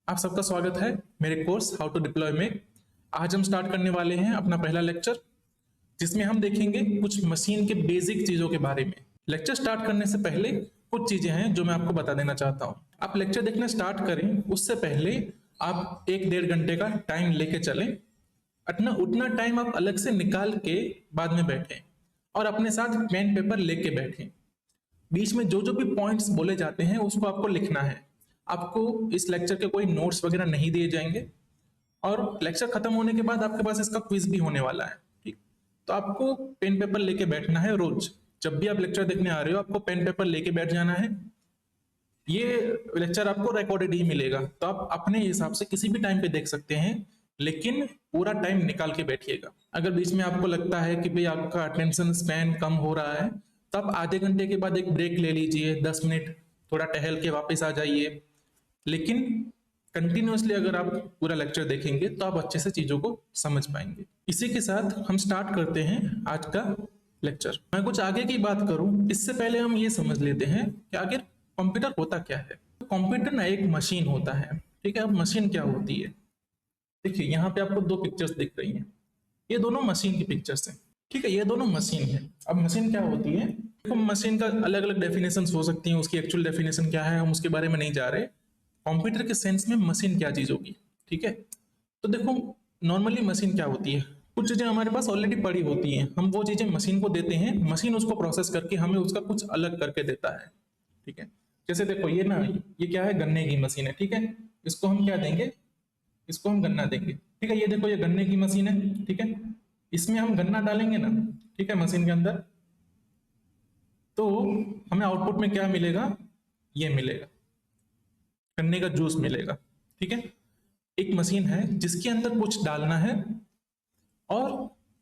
आप सबका स्वागत है मेरे कोर्स हाउ टू डिप्लॉय में। आज हम स्टार्ट करने वाले हैं अपना पहला लेक्चर, जिसमें हम देखेंगे कुछ मशीन के बेसिक चीजों के बारे में। लेक्चर स्टार्ट करने से पहले कुछ चीजें हैं जो मैं आपको बता देना चाहता हूं। आप लेक्चर देखना स्टार्ट करें उससे पहले आप 1-1.5 घंटे का टाइम लेके चलें। अपना उतना टाइम आप अलग से निकाल के बाद में बैठें और अपने साथ पेन पेपर लेके बैठें। बीच में जो जो भी पॉइंट्स बोले जाते हैं उसको आपको लिखना है। आपको इस लेक्चर के कोई नोट्स वगैरह नहीं दिए जाएंगे और लेक्चर खत्म होने के बाद आपके पास इसका क्विज भी होने वाला है। ठीक, तो आपको पेन पेपर लेके बैठना है। रोज जब भी आप लेक्चर देखने आ रहे हो आपको पेन पेपर लेके बैठ जाना है। ये लेक्चर आपको रिकॉर्डेड ही मिलेगा, तो आप अपने हिसाब से किसी भी टाइम पे देख सकते हैं, लेकिन पूरा टाइम निकाल के बैठिएगा। अगर बीच में आपको लगता है कि भाई आपका अटेंशन स्पैन कम हो रहा है तो आप आधे घंटे के बाद एक ब्रेक ले लीजिए, 10 मिनट थोड़ा टहल के वापस आ जाइए। लेकिन कंटिन्यूअसली अगर आप पूरा लेक्चर देखेंगे तो आप अच्छे से चीजों को समझ पाएंगे। इसी के साथ हम स्टार्ट करते हैं आज का लेक्चर। मैं कुछ आगे की बात करूं इससे पहले हम ये समझ लेते हैं कि आखिर कंप्यूटर होता क्या है। कंप्यूटर ना एक मशीन होता है। ठीक है, अब मशीन क्या होती है, देखिए यहाँ पे आपको दो पिक्चर्स दिख रही हैं, ये दोनों मशीन की पिक्चर्स हैं। ठीक है, ये दोनों मशीन है। अब मशीन क्या होती है, देखो मशीन का अलग अलग डेफिनेशन हो सकती है, उसकी एक्चुअल डेफिनेशन क्या है हम उसके बारे में नहीं जा रहे। कंप्यूटर के सेंस में मशीन क्या चीज होगी। ठीक है, तो देखो नॉर्मली मशीन क्या होती है, कुछ चीजें हमारे पास ऑलरेडी पड़ी होती हैं, हम वो चीजें मशीन को देते हैं, मशीन उसको प्रोसेस करके हमें उसका कुछ अलग करके देता है। ठीक है, जैसे देखो ये ना, ये क्या है, गन्ने की मशीन है। ठीक है, इसको हम क्या देंगे, इसको हम गन्ना देंगे। ठीक है, ये देखो ये गन्ने की मशीन है। ठीक है, इसमें हम गन्ना डालेंगे ना, ठीक है, मशीन के अंदर, तो हमें आउटपुट में क्या मिलेगा, ये मिलेगा, गन्ने का जूस मिलेगा। ठीक है, एक मशीन है जिसके अंदर कुछ डालना है और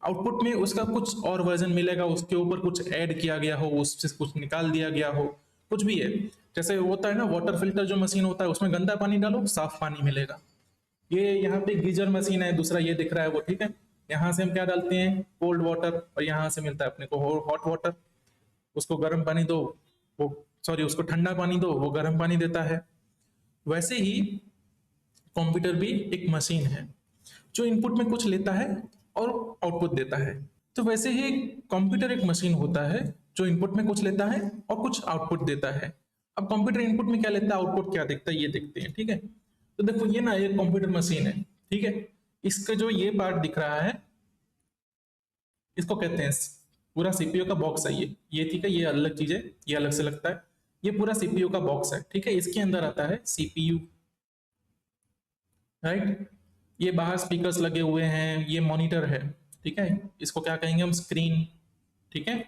आउटपुट में उसका कुछ और वर्जन मिलेगा, उसके ऊपर कुछ ऐड किया गया हो, उससे कुछ निकाल दिया गया हो, कुछ भी है। जैसे होता है ना वाटर फिल्टर जो मशीन होता है, उसमें गंदा पानी डालो साफ पानी मिलेगा। ये यहाँ पे गीजर मशीन है, दूसरा ये दिख रहा है वो। ठीक है, यहाँ से हम क्या डालते हैं, कोल्ड वाटर, और यहाँ से मिलता है अपने को हॉट वाटर। उसको गर्म पानी दो, वो सॉरी उसको ठंडा पानी दो, वो गर्म पानी देता है। वैसे ही कंप्यूटर भी एक मशीन है जो इनपुट में कुछ लेता है और आउटपुट देता है। तो वैसे ही कंप्यूटर एक मशीन होता है जो इनपुट में कुछ लेता है और कुछ आउटपुट देता है। अब कंप्यूटर इनपुट में क्या लेता है, आउटपुट क्या देखता है, ये देखते हैं। ठीक है, तो देखो ये ना, ये कंप्यूटर मशीन है। ठीक है, इसका जो ये पार्ट दिख रहा है इसको कहते हैं, पूरा सीपीयू का बॉक्स है ये। ठीक है, ये अलग चीज है, ये अलग से लगता है। ये पूरा सीपीयू का बॉक्स है। ठीक है, इसके अंदर आता है सीपीयू, राइट। ये बाहर स्पीकर्स लगे हुए हैं, ये मॉनिटर है। ठीक है, इसको क्या कहेंगे हम, स्क्रीन। ठीक है,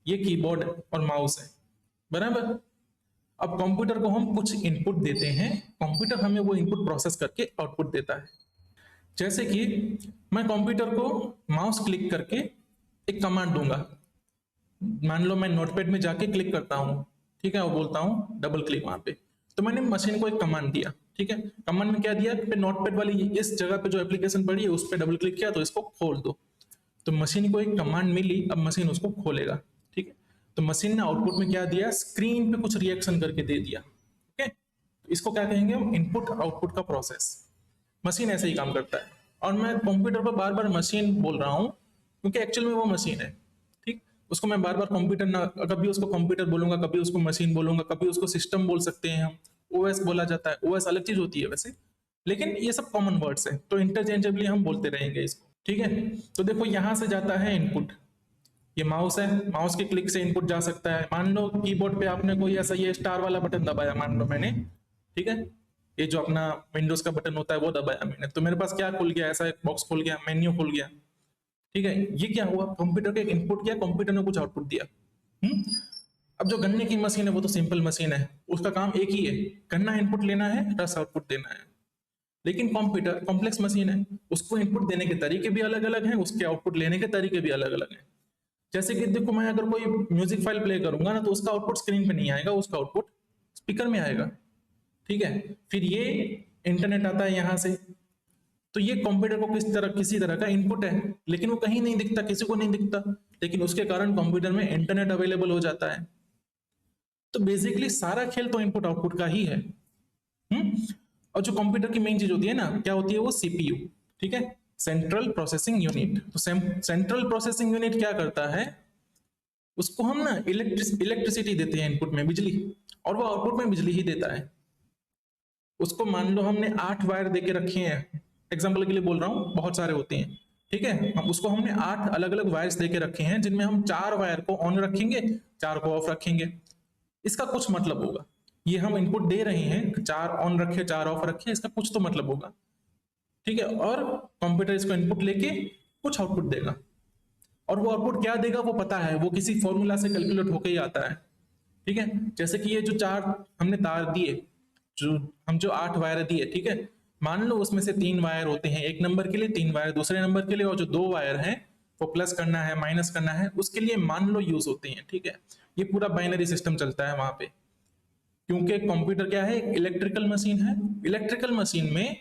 ये कीबोर्ड और माउस है, बराबर। अब कंप्यूटर को हम कुछ इनपुट देते हैं, कंप्यूटर हमें वो इनपुट प्रोसेस करके आउटपुट देता है। जैसे कि मैं कंप्यूटर को माउस क्लिक करके एक कमांड दूंगा। मान लो मैं नोटपैड में जाके क्लिक करता हूँ, ठीक है, और बोलता हूँ डबल क्लिक वहां पे, तो मैंने मशीन को एक कमांड दिया। ठीक है, कमांड में क्या दिया कि नोटपैड वाली इस जगह पे जो एप्लीकेशन पड़ी है उस पर डबल क्लिक किया तो इसको खोल दो। तो मशीन को एक कमांड मिली, अब मशीन उसको खोलेगा। ठीक है, तो मशीन ने आउटपुट में क्या दिया, स्क्रीन पे कुछ रिएक्शन करके दे दिया। ओके, तो इसको क्या कहेंगे हम, इनपुट आउटपुट का प्रोसेस। मशीन ऐसे ही काम करता है। और मैं कंप्यूटर पर बार बार मशीन बोल रहा हूँ क्योंकि एक्चुअल में वो मशीन है। ठीक, उसको मैं बार बार कंप्यूटर ना, कभी उसको कंप्यूटर बोलूंगा, कभी उसको मशीन बोलूंगा, कभी उसको सिस्टम बोल सकते हैं हम, ओएस बोला जाता है। ओएस अलग चीज होती है वैसे, लेकिन ये सब कॉमन वर्ड्स है तो इंटरचेंजेबली हम बोलते रहेंगे इसको। ठीक है, तो देखो यहां से जाता है इनपुट, ये माउस है, माउस के क्लिक से इनपुट जा सकता है। मान लो कीबोर्ड पे आपने कोई ऐसा ये स्टार वाला बटन दबाया, मान लो मैंने, ठीक है, ये जो अपना विंडोज का बटन होता है वो दबाया मैंने, तो मेरे पास क्या खुल गया, ऐसा एक बॉक्स खुल गया, मेन्यू खुल गया। ठीक है, ये क्या हुआ, कंप्यूटर के इनपुट किया, कंप्यूटर ने कुछ आउटपुट दिया। अब जो गन्ने की मशीन है वो तो सिंपल मशीन है, उसका काम एक ही है, गन्ना इनपुट लेना है, रस आउटपुट देना है। लेकिन कंप्यूटर कॉम्प्लेक्स मशीन है, उसको इनपुट देने के तरीके भी अलग अलग हैं, उसके आउटपुट लेने के तरीके भी अलग अलग हैं। जैसे कि देखो मैं अगर कोई म्यूजिक फाइल प्ले करूंगा ना तो उसका आउटपुट स्क्रीन पे नहीं आएगा, उसका आउटपुट स्पीकर में आएगा। ठीक है, फिर ये इंटरनेट आता है यहां से, तो ये कंप्यूटर को किसी तरह का इनपुट है, लेकिन वो कहीं नहीं दिखता, किसी को नहीं दिखता, लेकिन उसके कारण कंप्यूटर में इंटरनेट अवेलेबल हो जाता है। तो बेसिकली सारा खेल तो इनपुट आउटपुट का ही है। और जो कंप्यूटर की मेन चीज होती है ना, क्या होती है वो सीपीयू, ठीक है, सेंट्रल प्रोसेसिंग यूनिट। तो सेंट्रल प्रोसेसिंग यूनिट क्या करता है, उसको हम ना इलेक्ट्रिसिटी देते हैं इनपुट में, बिजली, और वो आउटपुट में बिजली ही देता है। उसको मान लो हमने 8 वायर देके रखे हैं, एग्जाम्पल के लिए बोल रहा हूँ, बहुत सारे होते हैं, ठीक है, हम उसको हमने 8 अलग अलग वायर्स देके रखे हैं, जिनमें हम 4 वायर को ऑन रखेंगे, 4 को ऑफ रखेंगे। इसका कुछ मतलब होगा, ये हम इनपुट दे रहे हैं, 4 ऑन रखे 4 ऑफ रखे, इसका कुछ तो मतलब होगा, ठीक है। और कंप्यूटर इसको इनपुट लेके कुछ आउटपुट देगा, और वो आउटपुट क्या देगा वो पता है, वो किसी फॉर्मूला से कैलकुलेट होकर ही आता है, ठीक है। जैसे कि ये जो 4 हमने तार दिए, जो 8 वायर दिए, ठीक है, मान लो उसमें से 3 वायर होते हैं एक नंबर के लिए, 3 वायर दूसरे नंबर के लिए, और जो 2 वायर हैं वो प्लस करना है माइनस करना है उसके लिए मान लो यूज होते हैं, ठीक है। ये पूरा बाइनरी सिस्टम चलता है वहां पे, क्योंकि कंप्यूटर क्या है, इलेक्ट्रिकल मशीन है। इलेक्ट्रिकल मशीन में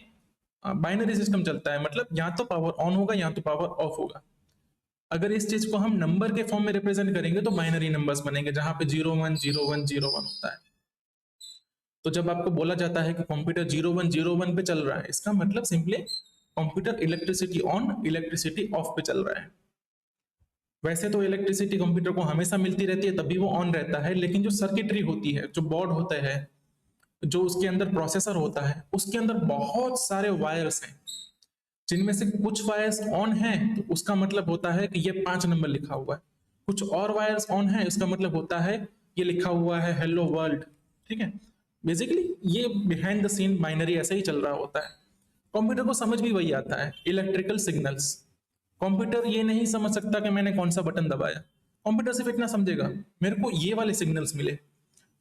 बाइनरी सिस्टम चलता है, मतलब या तो पावर ऑन होगा या तो पावर ऑफ होगा। अगर इस चीज को हम नंबर के फॉर्म में रिप्रेजेंट करेंगे तो बाइनरी नंबर्स बनेंगे, जहां पे 010101 होता है। तो जब आपको बोला जाता है कि कंप्यूटर 0101 पे चल रहा है, इसका मतलब simply computer electricity on elasticity of पे चल रहा है। वैसे तो इलेक्ट्रिसिटी कंप्यूटर को हमेशा मिलती रहती है, तभी वो ऑन रहता है, लेकिन जो सर्किटरी होती है, जो बोर्ड होता है, जो उसके अंदर प्रोसेसर होता है, उसके अंदर बहुत सारे वायर्स हैं, जिनमें से कुछ वायर्स ऑन हैं तो उसका मतलब होता है कि ये 5 नंबर लिखा हुआ है, कुछ और वायर्स ऑन है इसका मतलब होता है ये लिखा हुआ है हेलो वर्ल्ड, ठीक है। बेसिकली ये बिहाइंड द सीन बाइनरी ऐसे ही चल रहा होता है। कंप्यूटर को समझ भी वही आता है, इलेक्ट्रिकल सिग्नल्स। कंप्यूटर ये नहीं समझ सकता कि मैंने कौन सा बटन दबाया, कंप्यूटर सिर्फ इतना समझेगा मेरे को ये वाले सिग्नल्स मिले।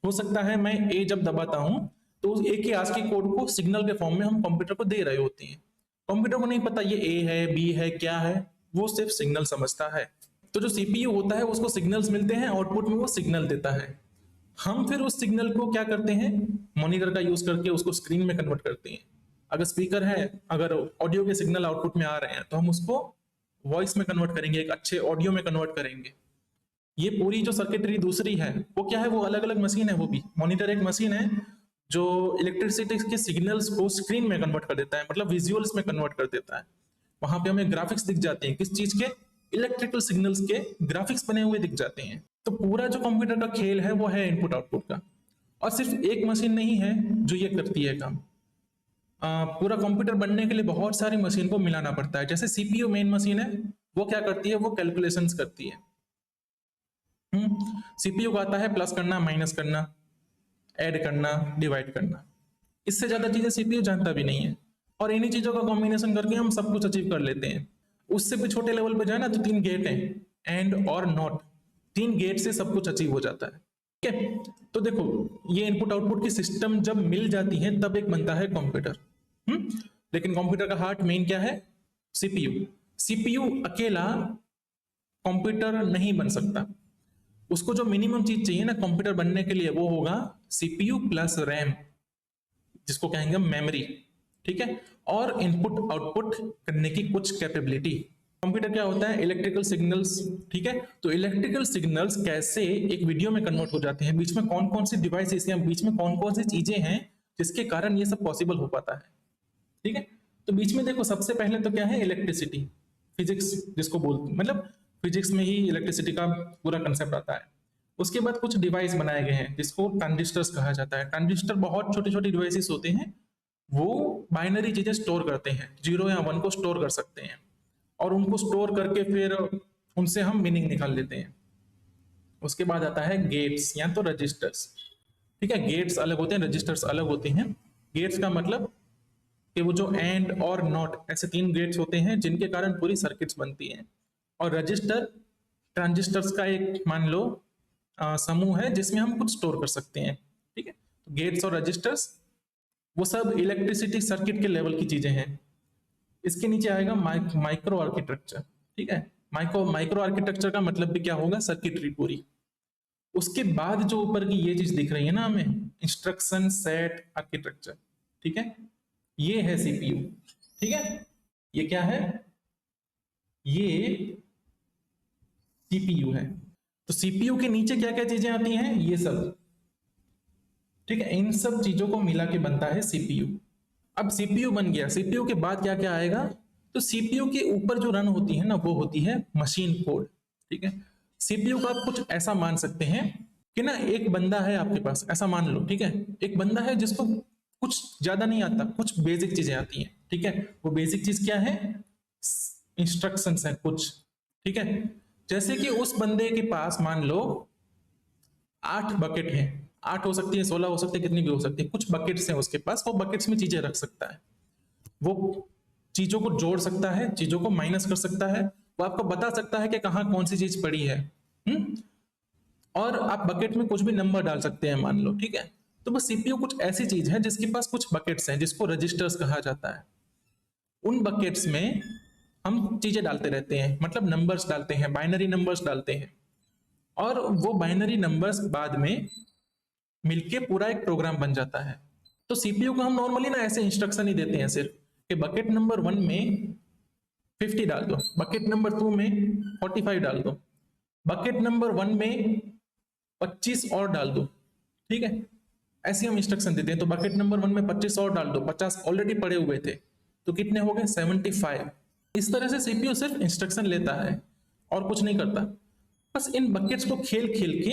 हो सकता है मैं ए जब दबाता हूं तो उस ए के आस्की कोड को सिग्नल के फॉर्म में हम कंप्यूटर को दे रहे होते हैं। कंप्यूटर को नहीं पता ये ए है बी है क्या है, वो सिर्फ सिग्नल समझता है। तो जो सीपीयू होता है उसको सिग्नल्स मिलते हैं, आउटपुट में वो सिग्नल देता है। हम फिर उस सिग्नल को क्या करते हैं, मॉनिटर का यूज करके उसको स्क्रीन में कन्वर्ट करते हैं। अगर स्पीकर है, अगर ऑडियो के सिग्नल आउटपुट में आ रहे हैं तो हम उसको वॉइस में कन्वर्ट करेंगे, एक अच्छे ऑडियो में कन्वर्ट करेंगे। ये पूरी जो सर्किटरी दूसरी है वो क्या है, वो अलग अलग मशीन है। वो भी मॉनिटर एक मशीन है जो इलेक्ट्रिसिटी के सिग्नल्स को स्क्रीन में कन्वर्ट कर देता है, मतलब विजुअल्स में कन्वर्ट कर देता है। वहां पे हमें ग्राफिक्स दिख जाते हैं, किस चीज के, इलेक्ट्रिकल सिग्नल्स के ग्राफिक्स बने हुए दिख जाते हैं। तो पूरा जो कंप्यूटर का खेल है वो है इनपुट आउटपुट का, और सिर्फ एक मशीन नहीं है जो ये करती है काम। पूरा कंप्यूटर बनने के लिए बहुत सारी मशीन को मिलाना पड़ता है। जैसे सीपीयू मेन मशीन है, वो क्या करती है, वो कैलकुलेशंस करती है। सीपीयू का आता है प्लस करना माइनस करना, ऐड करना डिवाइड करना, इससे ज्यादा चीजें सीपीयू जानता भी नहीं है। और इन्हीं चीजों का कॉम्बिनेशन करके हम सब कुछ अचीव कर लेते हैं। उससे भी छोटे लेवल पे जाए ना तो 3 गेट हैं, एंड और नॉट, 3 गेट से सब कुछ अचीव हो जाता है, ठीक है। तो देखो ये इनपुट आउटपुट की सिस्टम जब मिल जाती है तब एक बनता है कंप्यूटर। लेकिन कंप्यूटर का हार्ट मेन क्या है, सीपीयू। सीपीयू अकेला कंप्यूटर नहीं बन सकता, उसको जो मिनिमम चीज चाहिए ना कंप्यूटर बनने के लिए वो होगा सीपीयू प्लस रैम, जिसको कहेंगे मेमोरी, ठीक है, और इनपुट आउटपुट करने की कुछ कैपेबिलिटी। कंप्यूटर क्या होता है, इलेक्ट्रिकल सिग्नल्स, ठीक है। तो इलेक्ट्रिकल सिग्नल्स कैसे एक वीडियो में कन्वर्ट हो जाते हैं, बीच में कौन कौन सी डिवाइसेस या बीच में कौन कौन सी चीजें हैं जिसके कारण ये सब पॉसिबल हो पाता है, ठीक है। तो बीच में देखो सबसे पहले तो क्या है, इलेक्ट्रिसिटी, फिजिक्स जिसको बोलते, मतलब फिजिक्स में ही इलेक्ट्रिसिटी का पूरा कंसेप्ट आता है। उसके बाद कुछ डिवाइस बनाए गए हैं जिसको ट्रांजिस्टर्स कहा जाता है। ट्रांजिस्टर बहुत छोटे छोटे डिवाइसेस होते हैं, वो बाइनरी चीजें स्टोर करते हैं, 0 या 1 को स्टोर कर सकते हैं, और उनको स्टोर करके फिर उनसे हम मीनिंग निकाल लेते हैं। उसके बाद आता है गेट्स या तो रजिस्टर्स, ठीक है। गेट्स अलग होते हैं, रजिस्टर्स अलग होते हैं। गेट्स का मतलब कि वो जो एंड और नॉट ऐसे 3 गेट्स होते हैं जिनके कारण पूरी सर्किट्स बनती हैं। और रजिस्टर ट्रांजिस्टर्स का एक मान लो समूह है जिसमें हम कुछ स्टोर कर सकते हैं, ठीक है। तो गेट्स और रजिस्टर्स वो सब इलेक्ट्रिसिटी सर्किट के लेवल की चीजें हैं। इसके नीचे आएगा माइक्रो आर्किटेक्चर, ठीक है। माइक्रो आर्किटेक्चर का मतलब भी क्या होगा, सर्किटरी पूरी। उसके बाद जो ऊपर की ये चीज दिख रही है ना हमें, इंस्ट्रक्शन सेट आर्किटेक्चर, ठीक है, ये है सीपीयू, ठीक है। ये क्या है, ये सीपीयू है। तो सीपीयू के नीचे क्या क्या चीजें आती हैं, ये सब, ठीक है। इन सब चीजों को मिला के बनता है सीपीयू। अब सीपीयू बन गया, सीपीयू के बाद क्या क्या आएगा? तो सीपीयू के ऊपर जो रन होती है ना, वो होती है मशीन कोड। ठीक है, सीपीयू का आप कुछ ऐसा मान सकते हैं कि ना, एक बंदा है आपके पास, ऐसा मान लो। ठीक है, एक बंदा है जिसको कुछ ज्यादा नहीं आता, कुछ बेसिक चीजें आती हैं। ठीक है, वो बेसिक चीज क्या है? इंस्ट्रक्शंस है कुछ। ठीक है, जैसे कि उस बंदे के पास मान लो 8 बकेट है, 8 हो सकती है, 16 हो सकती है, कितनी भी हो सकती है, कुछ बकेट्स हैं उसके पास, वो बकेट्स में चीजें रख सकता है, वो चीजों को जोड़ सकता है, चीजों को माइनस कर सकता है, वो आपको बता सकता है कि कहाँ कौन सी चीज पड़ी है। हम्म और आप बकेट में कुछ भी नंबर डाल सकते हैं मान लो। ठीक है, तो बस सीपीयू कुछ ऐसी चीज है जिसके पास कुछ बकेट्स हैं, जिसको रजिस्टर्स कहा जाता है। उन बकेट्स में हम चीजें डालते रहते हैं, मतलब नंबर्स डालते हैं, बाइनरी नंबर्स डालते हैं, और वो बाइनरी नंबर्स बाद में मिलके पूरा एक प्रोग्राम बन जाता है। तो सीपीयू को हम नॉर्मली ना ऐसे इंस्ट्रक्शन ही देते हैं सिर्फ कि बकेट नंबर 1 में 50 डाल दो, बकेट नंबर 2 में 45 डाल दो, बकेट नंबर 1 में 25 और डाल दो। ठीक है, ऐसे हम इंस्ट्रक्शन देते हैं। तो बकेट नंबर 1 में 25 और डाल दो, 50 ऑलरेडी पड़े हुए थे, तो कितने हो गए? 75। इस तरह से सीपीयू सिर्फ इंस्ट्रक्शन लेता है और कुछ नहीं करता। बस इन बकेट्स को खेल खेल के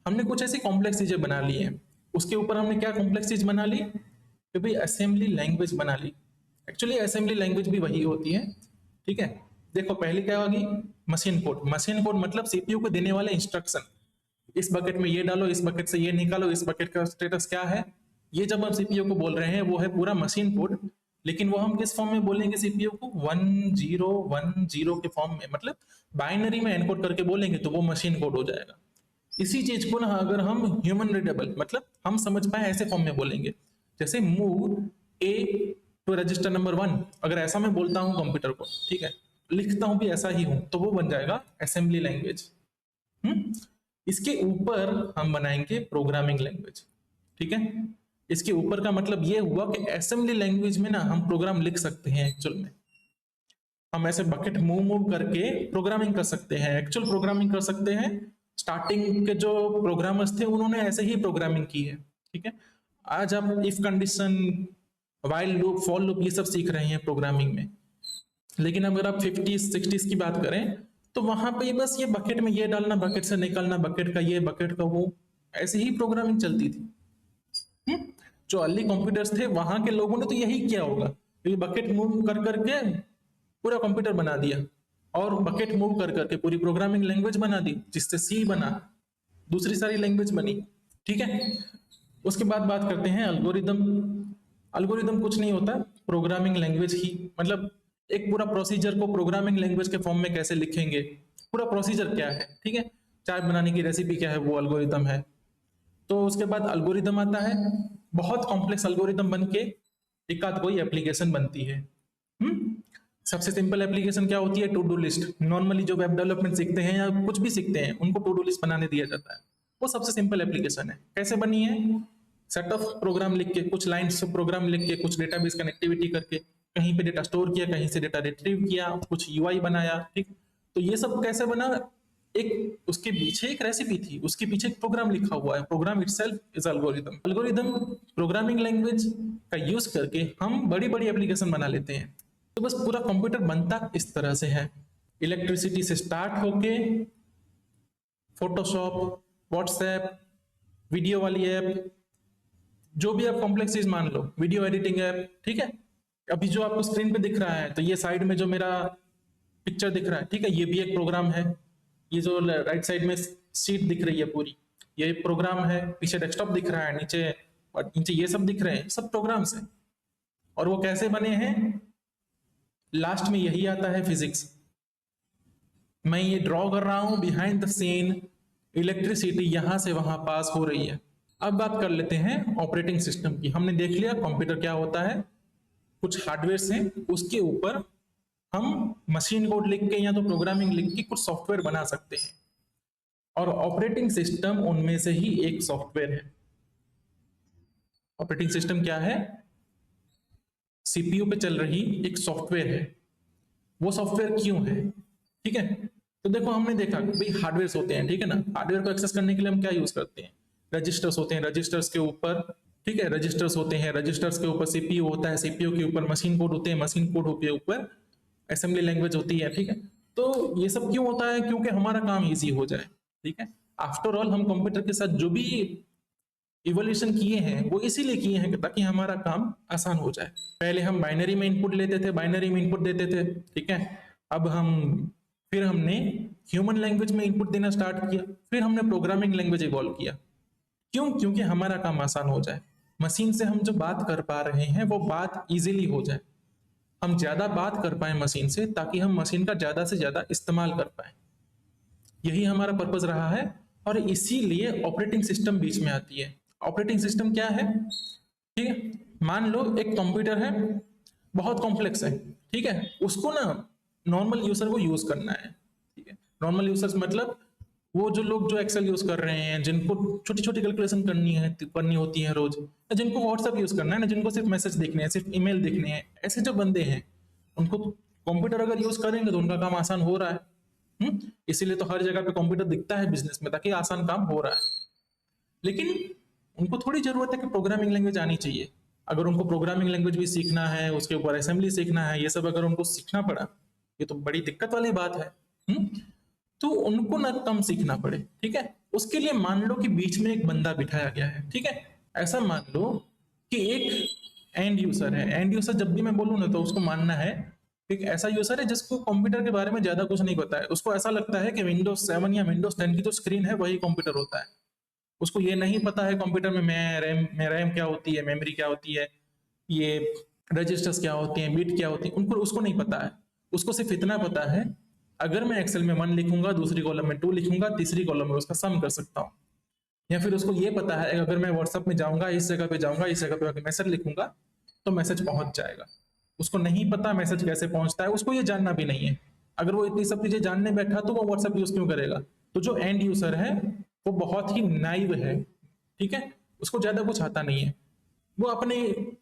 हमने कुछ ऐसी कॉम्प्लेक्स चीजें बना ली हैं। उसके ऊपर हमने क्या कॉम्प्लेक्स चीज बना ली? कि भाई असेंबली लैंग्वेज बना ली। एक्चुअली असेंबली लैंग्वेज भी वही होती है। ठीक है, देखो पहले क्या होगी? Machine code. मशीन कोड मतलब सीपीयू को देने वाले इंस्ट्रक्शन, इस बकेट में ये डालो, इस बकेट से ये निकालो, इस बकेट का स्टेटस क्या है, ये जब हम सीपीयू को बोल रहे हैं वो है पूरा मशीन कोड। लेकिन वो हम किस फॉर्म में बोलेंगे सीपीयू को? 1010 के फॉर्म में, मतलब बाइनरी में एनकोड करके बोलेंगे तो वो मशीन कोड हो जाएगा। इसी चीज को ना अगर हम ह्यूमन रीडेबल, मतलब हम समझ पाए ऐसे फॉर्म में बोलेंगे, जैसे move A to register number 1, अगर ऐसा मैं बोलता हूँ कंप्यूटर को, ठीक है, लिखता हूं भी ऐसा ही हूं, तो वो बन जाएगा असेंबली लैंग्वेज। हम्म इसके ऊपर हम बनाएंगे प्रोग्रामिंग लैंग्वेज। ठीक है, इसके ऊपर का मतलब ये हुआ कि असेंबली लैंग्वेज में ना हम प्रोग्राम लिख सकते हैं। एक्चुअल में हम ऐसे बकेट मूव मूव करके प्रोग्रामिंग कर सकते हैं, एक्चुअल प्रोग्रामिंग कर सकते हैं। स्टार्टिंग के जो प्रोग्रामर्स थे उन्होंने ऐसे ही प्रोग्रामिंग की है। ठीक है, आज आप if condition, while loop, for loop, ये सब सीख रहे हैं प्रोग्रामिंग में। लेकिन अगर आप 50s 60s की बात करें तो वहां पे बस ये बकेट में ये डालना, बकेट से निकालना, बकेट का ये, बकेट का वो, ऐसे ही प्रोग्रामिंग चलती थी। हम्म? जो अर्ली कंप्यूटर्स थे वहां के लोगों ने तो यही किया होगा, ये बकेट मूव कर करके पूरा कंप्यूटर बना दिया, और बकेट मूव कर करके पूरी प्रोग्रामिंग लैंग्वेज बना दी, जिससे सी बना, दूसरी सारी लैंग्वेज बनी। ठीक है, उसके बाद बात करते हैं अल्गोरिदम। अल्गोरिदम कुछ नहीं होता, प्रोग्रामिंग लैंग्वेज ही, मतलब एक पूरा प्रोसीजर को प्रोग्रामिंग लैंग्वेज के फॉर्म में कैसे लिखेंगे, पूरा प्रोसीजर क्या है। ठीक है, चाय बनाने की रेसिपी क्या है, वो अल्गोरिदम है। तो उसके बाद अल्गोरिदम आता है, बहुत कॉम्प्लेक्स अल्गोरिदम बन के एक आध कोई एप्लीकेशन बनती है। हम्म सबसे सिंपल एप्लीकेशन क्या होती है? To do list. नॉर्मली जो वेब डेवलपमेंट सीखते हैं या कुछ भी सीखते हैं उनको टू डू लिस्ट बनाने दिया जाता है, वो सबसे सिंपल एप्लीकेशन है। कैसे बनी है? सेट ऑफ प्रोग्राम लिख के, कुछ लाइन्स प्रोग्राम लिख के, कुछ डेटाबेस कनेक्टिविटी करके, कहीं पे डेटा स्टोर किया, कहीं से डेटा रिट्रीव किया, कुछ यूआई बनाया। ठीक, तो ये सब कैसे बना? एक उसके पीछे एक रेसिपी थी, उसके पीछे एक प्रोग्राम लिखा हुआ है, program itself is algorithm. Algorithm programming language का यूज करके हम बड़ी बड़ी एप्लीकेशन बना लेते हैं। तो बस पूरा कंप्यूटर बनता इस तरह से है, इलेक्ट्रिसिटी से स्टार्ट होके फोटोशॉप, व्हाट्सएप, वीडियो वाली ऐप, जो भी आप कॉम्प्लेक्स चीज मान लो, वीडियो एडिटिंग ऐप। ठीक है, अभी जो आपको स्क्रीन पे दिख रहा है, तो ये साइड में जो मेरा पिक्चर दिख रहा है, ठीक है, ये भी एक प्रोग्राम है। ये जो राइट साइड में शीट दिख रही है पूरी, ये एक प्रोग्राम है। पीछे डेस्कटॉप दिख रहा है, नीचे और नीचे ये सब दिख रहे हैं, सब प्रोग्राम्स हैं। और वो कैसे बने हैं? लास्ट में यही आता है फिजिक्स। मैं ये ड्रॉ कर रहा हूं बिहाइंड द सीन, इलेक्ट्रिसिटी यहां से वहां पास हो रही है। अब बात कर लेते हैं ऑपरेटिंग सिस्टम की। हमने देख लिया कंप्यूटर क्या होता है, कुछ हार्डवेयर हैं, उसके ऊपर हम मशीन कोड लिख के या तो प्रोग्रामिंग लिख के कुछ सॉफ्टवेयर बना सकते हैं, और ऑपरेटिंग सिस्टम उनमें से ही एक सॉफ्टवेयर है। ऑपरेटिंग सिस्टम क्या है? सीपीयू पे चल रही एक सॉफ्टवेयर है। वो सॉफ्टवेयर क्यों है? ठीक है, तो देखो हमने देखा भाई हार्डवेयर होते हैं, ठीक है ना, हार्डवेयर को एक्सेस करने के लिए हम क्या यूज करते हैं? रजिस्टर्स होते हैं, रजिस्टर्स के ऊपर ठीक है, रजिस्टर्स होते हैं, रजिस्टर्स के ऊपर सीपीयू होता है, सीपीयू के ऊपर मशीन कोड होते हैं, मशीन कोड के ऊपर असेंबली लैंग्वेज होती है। ठीक है, तो ये सब क्यों होता है? क्योंकि हमारा काम इजी हो जाए। ठीक है, आफ्टर ऑल हम कंप्यूटर के साथ जो भी इवोल्यूशन किए हैं वो इसीलिए किए हैं ताकि हमारा काम आसान हो जाए। पहले हम बाइनरी में इनपुट लेते थे, बाइनरी में इनपुट देते थे। ठीक है, अब फिर हमने ह्यूमन लैंग्वेज में इनपुट देना स्टार्ट किया, फिर हमने प्रोग्रामिंग लैंग्वेज इवॉल्व किया। क्यों? क्योंकि हमारा काम आसान हो जाए। मशीन से हम जो बात कर पा रहे हैं वो बात इजीली हो जाए, हम ज्यादा बात कर पाए मशीन से, ताकि हम मशीन का ज्यादा से ज्यादा इस्तेमाल कर पाए। यही हमारा पर्पज रहा है, और इसीलिए ऑपरेटिंग सिस्टम बीच में आती है। ऑपरेटिंग सिस्टम क्या है? ठीक है, मान लो एक कंप्यूटर है, बहुत कॉम्प्लेक्स है। ठीक है, उसको ना नॉर्मल यूजर को यूज करना है। ठीक है, नॉर्मल यूजर्स मतलब वो जो लोग जो एक्सेल यूज कर रहे हैं, जिनको छोटी छोटी कैलकुलेशन करनी होती है रोज, या जिनको व्हाट्सएप यूज करना है ना, जिनको सिर्फ मैसेज देखने हैं, सिर्फ ईमेल देखने हैं, ऐसे जो बंदे हैं उनको कंप्यूटर अगर यूज करेंगे तो उनका काम आसान हो रहा है। इसीलिए तो हर जगह पे कंप्यूटर दिखता है बिजनेस में, ताकि आसान काम हो रहा है। लेकिन उनको थोड़ी जरूरत है कि प्रोग्रामिंग लैंग्वेज आनी चाहिए। अगर उनको प्रोग्रामिंग लैंग्वेज भी सीखना है, उसके ऊपर असेंबली सीखना है, ये सब अगर उनको सीखना पड़ा, ये तो बड़ी दिक्कत वाली बात है। तो उनको ना कम सीखना पड़े। ठीक है, उसके लिए मान लो कि बीच में एक बंदा बिठाया गया है। ठीक है, ऐसा मान लो कि एक एंड यूजर है। एंड यूजर जब भी मैं बोलूँ ना तो उसको मानना है एक ऐसा यूजर है जिसको कंप्यूटर के बारे में ज्यादा कुछ नहीं पता है। उसको ऐसा लगता है कि विंडोज 7 या विंडोज 10 की जो स्क्रीन है वही कंप्यूटर होता है। उसको ये नहीं पता है कंप्यूटर में रैम क्या होती है, मेमोरी क्या होती है, ये रजिस्टर्स क्या होते हैं, बिट क्या होती है, उनको उसको नहीं पता है। उसको सिर्फ इतना पता है, अगर मैं एक्सेल में 1 लिखूंगा, दूसरी कॉलम में 2 लिखूंगा, तीसरी कॉलम में उसका सम कर सकता हूँ। या फिर उसको ये पता है अगर मैं व्हाट्सएप में जाऊंगा, इस जगह पे जाऊंगा, इस जगह पे अगर मैसेज लिखूंगा तो मैसेज पहुंच जाएगा। उसको नहीं पता मैसेज कैसे पहुंचता है, उसको ये जानना भी नहीं है। अगर वो इतनी सब चीजें जानने बैठा तो वो व्हाट्सएप यूज क्यों करेगा? तो जो एंड यूजर है वो बहुत ही नाइव है। ठीक है, उसको ज्यादा कुछ आता नहीं है, वो अपने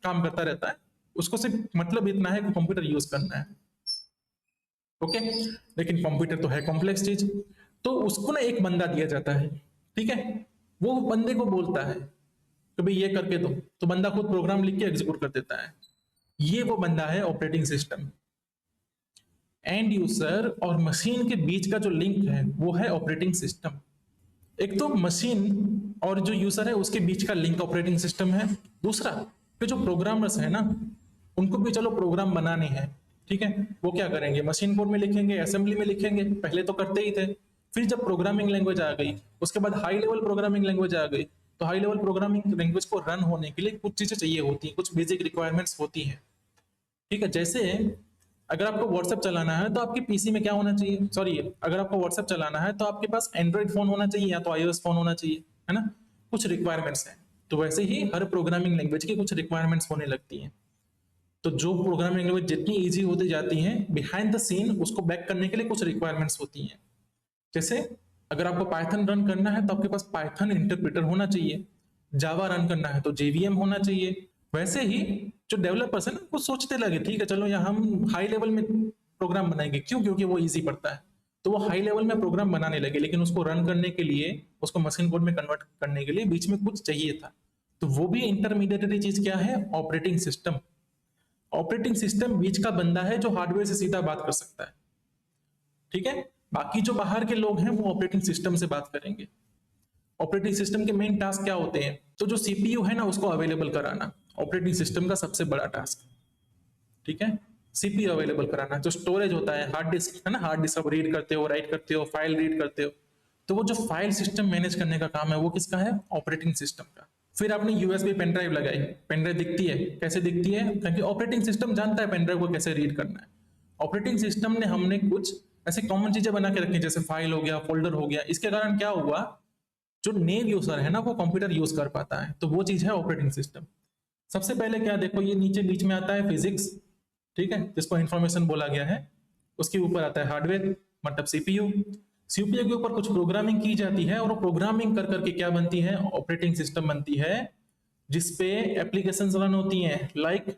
काम करता रहता है। उसको सिर्फ मतलब इतना है कि कंप्यूटर यूज करना है। ओके, लेकिन कंप्यूटर तो है कॉम्प्लेक्स चीज, तो उसको ना एक बंदा दिया जाता है। ठीक है, वो बंदे को बोलता है कि भाई ये करके दो, तो बंदा खुद प्रोग्राम लिख के एग्जीक्यूट कर देता है। ये वो बंदा है ऑपरेटिंग सिस्टम। एंड यूजर और मशीन के बीच का जो लिंक है वो है ऑपरेटिंग सिस्टम। एक तो मशीन और जो यूजर है उसके बीच का लिंक ऑपरेटिंग सिस्टम है। दूसरा, फिर जो प्रोग्रामर्स है ना, उनको भी चलो प्रोग्राम बनाने हैं। ठीक है, वो क्या करेंगे? मशीन कोड में लिखेंगे, असेंबली में लिखेंगे, पहले तो करते ही थे। फिर जब प्रोग्रामिंग लैंग्वेज आ गई, उसके बाद हाई लेवल प्रोग्रामिंग लैंग्वेज आ गई, तो हाई लेवल प्रोग्रामिंग लैंग्वेज को रन होने के लिए कुछ चीजें चाहिए होती हैं, कुछ बेसिक रिक्वायरमेंट्स होती हैं। ठीक है, जैसे अगर आपको व्हाट्सएप चलाना है तो आपके पीसी में क्या होना चाहिए? सॉरी, अगर आपको व्हाट्सएप चलाना है तो आपके पास एंड्रॉइड फोन होना चाहिए या तो आईओएस फोन होना चाहिए, है ना? कुछ रिक्वायरमेंट्स हैं। तो वैसे ही हर प्रोग्रामिंग लैंग्वेज की कुछ रिक्वायरमेंट्स होने लगती हैं। तो जो प्रोग्रामिंग लैंग्वेज जितनी इजी होती जाती है, बिहाइंड द सीन उसको बैक करने के लिए कुछ रिक्वायरमेंट्स होती हैं। जैसे अगर आपको पाइथन रन करना है तो आपके पास पाइथन इंटरप्रेटर होना चाहिए। जावा रन करना है तो जेवीएम होना चाहिए। वैसे ही जो डेवलपर्स है ना, वो सोचते लगे ठीक है चलो यहाँ हम हाई लेवल में प्रोग्राम बनाएंगे। क्यों? क्योंकि वो इजी पड़ता है। तो वो हाई लेवल में प्रोग्राम बनाने लगे, लेकिन उसको रन करने के लिए, उसको मशीन कोड में कन्वर्ट करने के लिए बीच में कुछ चाहिए था। तो वो भी इंटरमीडिएटरी चीज क्या है? Operating system. ऑपरेटिंग सिस्टम बीच का बंदा है जो हार्डवेयर से सीधा बात कर सकता है। ठीक है, बाकी जो बाहर के लोग हैं वो ऑपरेटिंग सिस्टम से बात करेंगे। ऑपरेटिंग सिस्टम के मेन टास्क क्या होते हैं? तो जो सीपीयू है ना उसको अवेलेबल कराना ऑपरेटिंग सिस्टम का सबसे बड़ा टास्क। ठीक है, सीपीयू अवेलेबल कराना। जो स्टोरेज होता है, हार्ड डिस्क है ना, हार्ड डिस्क आप रीड करते हो, राइट करते हो, फाइल रीड करते हो, तो वो जो फाइल सिस्टम मैनेज करने का काम है वो किसका है? ऑपरेटिंग सिस्टम का। फिर आपने यूएसबी पेन ड्राइव लगाई, पेन ड्राइव दिखती है, कैसे दिखती है? क्योंकि ऑपरेटिंग सिस्टम जानता है पेन ड्राइव को कैसे रीड करना है। ऑपरेटिंग सिस्टम ने हमने कुछ ऐसे कॉमन चीजें बना के रखी, जैसे फाइल हो गया, फोल्डर हो गया। इसके कारण क्या हुआ? जो नेव यूजर है ना वो कंप्यूटर यूज कर पाता है, तो वो चीज है ऑपरेटिंग सिस्टम। सबसे पहले क्या देखो, ये नीचे बीच में आता है फिजिक्स। ठीक है, जिसको इंफॉर्मेशन बोला गया है। उसके ऊपर आता है हार्डवेयर, मतलब सीपीयू। सीपीयू के ऊपर कुछ प्रोग्रामिंग की जाती है, और वो प्रोग्रामिंग कर करके क्या बनती है? ऑपरेटिंग सिस्टम बनती है, जिसपे एप्लीकेशंस रन होती हैं, लाइक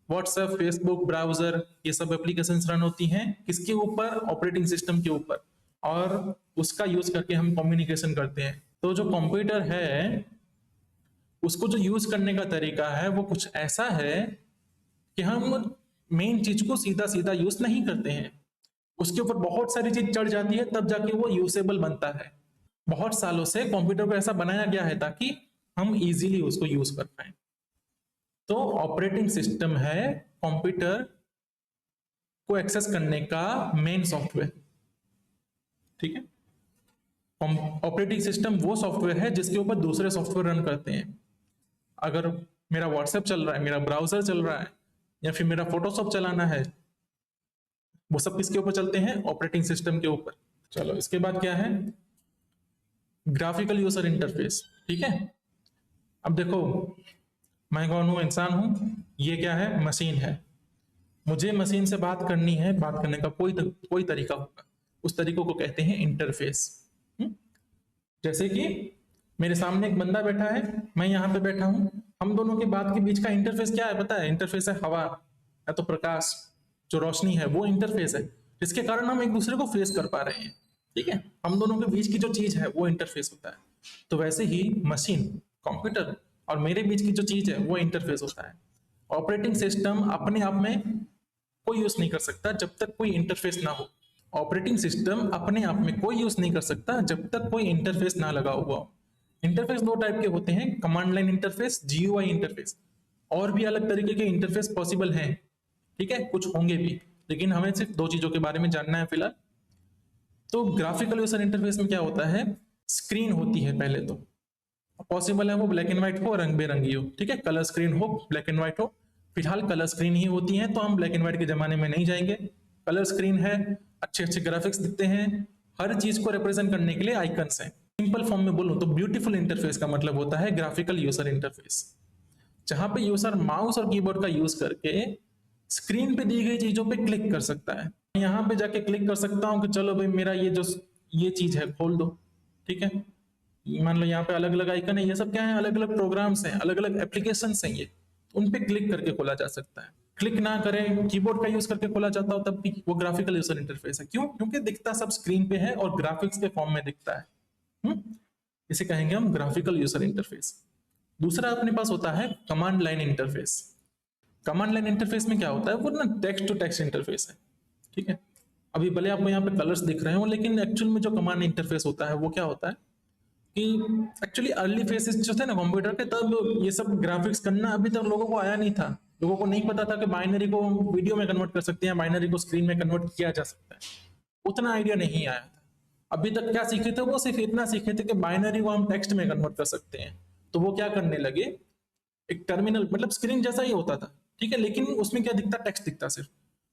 व्हाट्सएप, फेसबुक, ब्राउजर, ये सब एप्लीकेशंस रन होती हैं किसके ऊपर? ऑपरेटिंग सिस्टम के ऊपर। और उसका यूज करके हम कम्युनिकेशन करते हैं। तो जो कंप्यूटर है उसको जो यूज करने का तरीका है वो कुछ ऐसा है कि हम मेन चीज को सीधा सीधा यूज नहीं करते हैं, उसके ऊपर बहुत सारी चीज चढ़ जाती है तब जाके वो यूजेबल बनता है। बहुत सालों से कंप्यूटर को ऐसा बनाया गया है ताकि हम इजीली उसको यूज कर पाए। तो ऑपरेटिंग सिस्टम है कंप्यूटर को एक्सेस करने का मेन सॉफ्टवेयर, ठीक है। ऑपरेटिंग सिस्टम वो सॉफ्टवेयर है जिसके ऊपर दूसरे सॉफ्टवेयर रन करते हैं। अगर मेरा व्हाट्सएप चल रहा है, मेरा ब्राउजर चल रहा है, या फिर मेरा फोटोशॉप चलाना है, वो सब किसके ऊपर चलते हैं? ऑपरेटिंग सिस्टम के ऊपर। चलो इसके बाद क्या है? ग्राफिकल यूजर इंटरफेस, ठीक है। अब देखो, मैं कौन हूं? इंसान हूं। ये क्या है? मशीन है। मुझे मशीन से बात करनी है, बात करने का कोई तरीका होगा, उस तरीकों को कहते हैं इंटरफेस। जैसे कि मेरे सामने एक बंदा बैठा है, मैं यहाँ पे बैठा हूं, हम दोनों के बात के बीच का इंटरफेस क्या है पता है? इंटरफेस है हवा या तो प्रकाश, जो रोशनी है वो इंटरफेस है, जिसके कारण हम एक दूसरे को फेस कर पा रहे हैं, ठीक है। हम दोनों के बीच की जो चीज है वो इंटरफेस होता है। तो वैसे ही मशीन, कंप्यूटर और मेरे बीच की जो चीज है वो इंटरफेस होता है। ऑपरेटिंग सिस्टम अपने आप में कोई यूज नहीं कर सकता जब तक कोई इंटरफेस ना हो। ऑपरेटिंग सिस्टम अपने आप में कोई यूज नहीं कर सकता जब तक कोई इंटरफेस ना लगा हुआ हो। इंटरफेस दो टाइप के होते हैं, command line interface, GUI interface. और भी अलग तरीके के इंटरफेस पॉसिबल हैं, ठीक है, कुछ होंगे भी, लेकिन हमें सिर्फ दो चीजों के बारे में जानना है फिलहाल। तो ग्राफिकल यूजर इंटरफेस में क्या होता है? स्क्रीन होती है पहले तो, पॉसिबल है वो ब्लैक एंड व्हाइट हो, रंग बेरंगी हो, ठीक है, कलर स्क्रीन हो, ब्लैक एंड व्हाइट हो। फिलहाल कलर स्क्रीन ही होती है, तो हम ब्लैक एंड व्हाइट के जमाने में नहीं जाएंगे। कलर स्क्रीन है, अच्छे अच्छे ग्राफिक्स दिखते हैं, हर चीज को रिप्रेजेंट करने के लिए आइकन्स हैं। सिंपल फॉर्म में बोलूं तो ब्यूटीफुल इंटरफेस का मतलब होता है ग्राफिकल यूजर इंटरफेस, जहां पे यूजर माउस और कीबोर्ड का यूज करके स्क्रीन पे दी गई चीजों पे क्लिक कर सकता है। यहाँ पे जाके क्लिक कर सकता हूँ कि चलो भाई मेरा ये चीज है खोल दो, ठीक है। मान लो यहाँ पे अलग अलग आइकन है, ये सब क्या है? अलग अलग प्रोग्राम्स हैं, अलग अलग एप्लीकेशन हैं, ये उन पे क्लिक करके खोला जा सकता है। क्लिक ना करें, कीबोर्ड का यूज करके खोला जाता हो तब भी वो ग्राफिकल यूजर इंटरफेस है। क्यों? क्योंकि दिखता सब स्क्रीन पे है और ग्राफिक्स के फॉर्म में दिखता है। हम्म इसे कहेंगे हम ग्राफिकल यूजर इंटरफेस। दूसरा अपने पास होता है command line interface. Command line interface में क्या होता है? वो ना टेक्स्ट टू टेक्स्ट इंटरफेस है, ठीक है। अभी भले आपको यहाँ पे कलर्स दिख रहे हो, लेकिन एक्चुअल में जो कमांड इंटरफेस होता है वो क्या होता है कि एक्चुअली अर्ली फेसेस जो थे ना कंप्यूटर के, तब ये सब ग्राफिक्स करना अभी तक लोगों को आया नहीं था। लोगों को नहीं पता था कि बाइनरी को वीडियो में कन्वर्ट कर सकते हैं, बाइनरी को स्क्रीन में कन्वर्ट किया जा सकता है, उतना आइडिया नहीं आया था। अभी तक क्या सीखे थे? वो सिर्फ इतना सीखे थे कि बाइनरी को हम टेक्स्ट में कन्वर्ट कर सकते हैं। तो वो क्या करने लगे, एक टर्मिनल मतलब स्क्रीन जैसा ही होता था, ठीक है, लेकिन उसमें क्या दिखता? टेक्स्ट दिखता सिर्फ,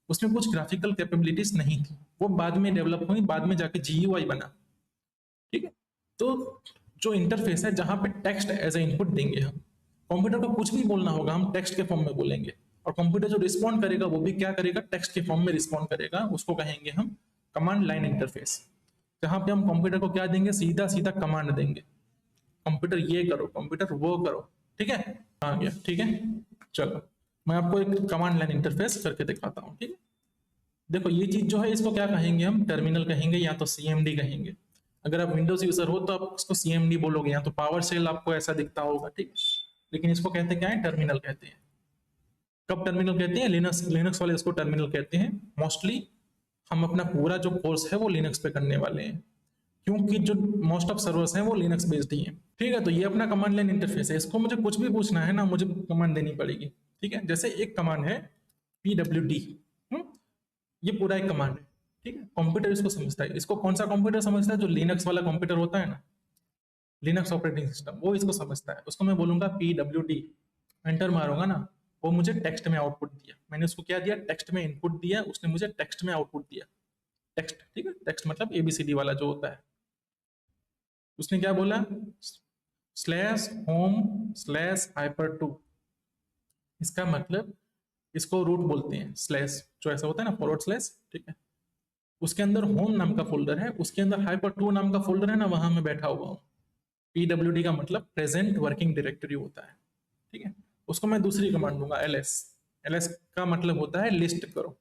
उसमें कुछ ग्राफिकल कैपेबिलिटीज नहीं थी। वो बाद में डेवलप हुई, बाद में जाके जीयूआई बना, ठीक है। तो जो इंटरफेस है जहां पे टेक्स्ट एज ए इनपुट देंगे हम, कंप्यूटर को कुछ भी बोलना होगा हम टेक्स्ट के फॉर्म में बोलेंगे, और कंप्यूटर जो रिस्पॉन्ड करेगा वो भी क्या करेगा? टेक्स्ट के फॉर्म में रिस्पॉन्ड करेगा। उसको कहेंगे हम कमांड लाइन इंटरफेस, जहां पे हम कंप्यूटर को क्या देंगे? सीधा सीधा कमांड देंगे, कंप्यूटर ये करो, कंप्यूटर वो करो, ठीक है। आ गया, ठीक है। चलो मैं आपको एक कमांड लाइन इंटरफेस करके दिखाता हूँ, ठीक है। देखो ये चीज जो है इसको क्या कहेंगे हम? टर्मिनल कहेंगे या तो सीएमडी कहेंगे। अगर आप विंडोज यूजर हो तो आप उसको सीएमडी बोलोगे, या तो पावर शेल आपको ऐसा दिखता होगा, ठीक। लेकिन इसको कहते क्या है? टर्मिनल कहते हैं। कब टर्मिनल कहते हैं? लिनक्स लिनक्स वाले इसको टर्मिनल कहते हैं मोस्टली। हम अपना पूरा जो कोर्स है वो लिनक्स पे करने वाले हैं, क्योंकि जो मोस्ट ऑफ सर्वर्स हैं वो लिनक्स बेस्ड ही हैं, ठीक है। तो ये अपना कमांड लाइन इंटरफेस है। इसको मुझे कुछ भी पूछना है ना, मुझे कमांड देनी पड़ेगी, ठीक है। जैसे एक कमांड है pwd, ये पूरा एक कमांड है, ठीक है। कंप्यूटर इसको समझता है। इसको कौन सा कंप्यूटर समझता है? जो लिनक्स वाला कंप्यूटर होता है ना, लिनक्स ऑपरेटिंग सिस्टम, वो इसको समझता है। उसको मैं बोलूंगा pwd, एंटर मारूंगा ना, वो मुझे टेक्स्ट में आउटपुट दिया। मैंने उसको क्या दिया? टेक्स्ट में इनपुट दिया, उसने मुझे टेक्स्ट में आउटपुट दिया। टेक्स्ट, ठीक है, टेक्स्ट मतलब एबीसीडी वाला जो होता है। उसने क्या बोला? Slash home slash hyper two. इसका मतलब, इसको रूट बोलते हैं, स्लैश जो ऐसा होता है ना, फॉरवर्ड स्लैश, ठीक है। उसके अंदर होम नाम का फोल्डर है, उसके अंदर हाइपर टू नाम का फोल्डर है ना, वहां मैं बैठा हुआ हूँ। पीडब्ल्यूडी का मतलब प्रेजेंट वर्किंग डायरेक्टरी होता है, ठीक है। उसको मैं दूसरी कमांड दूंगा एलएस। एलएस का मतलब होता है लिस्ट करो।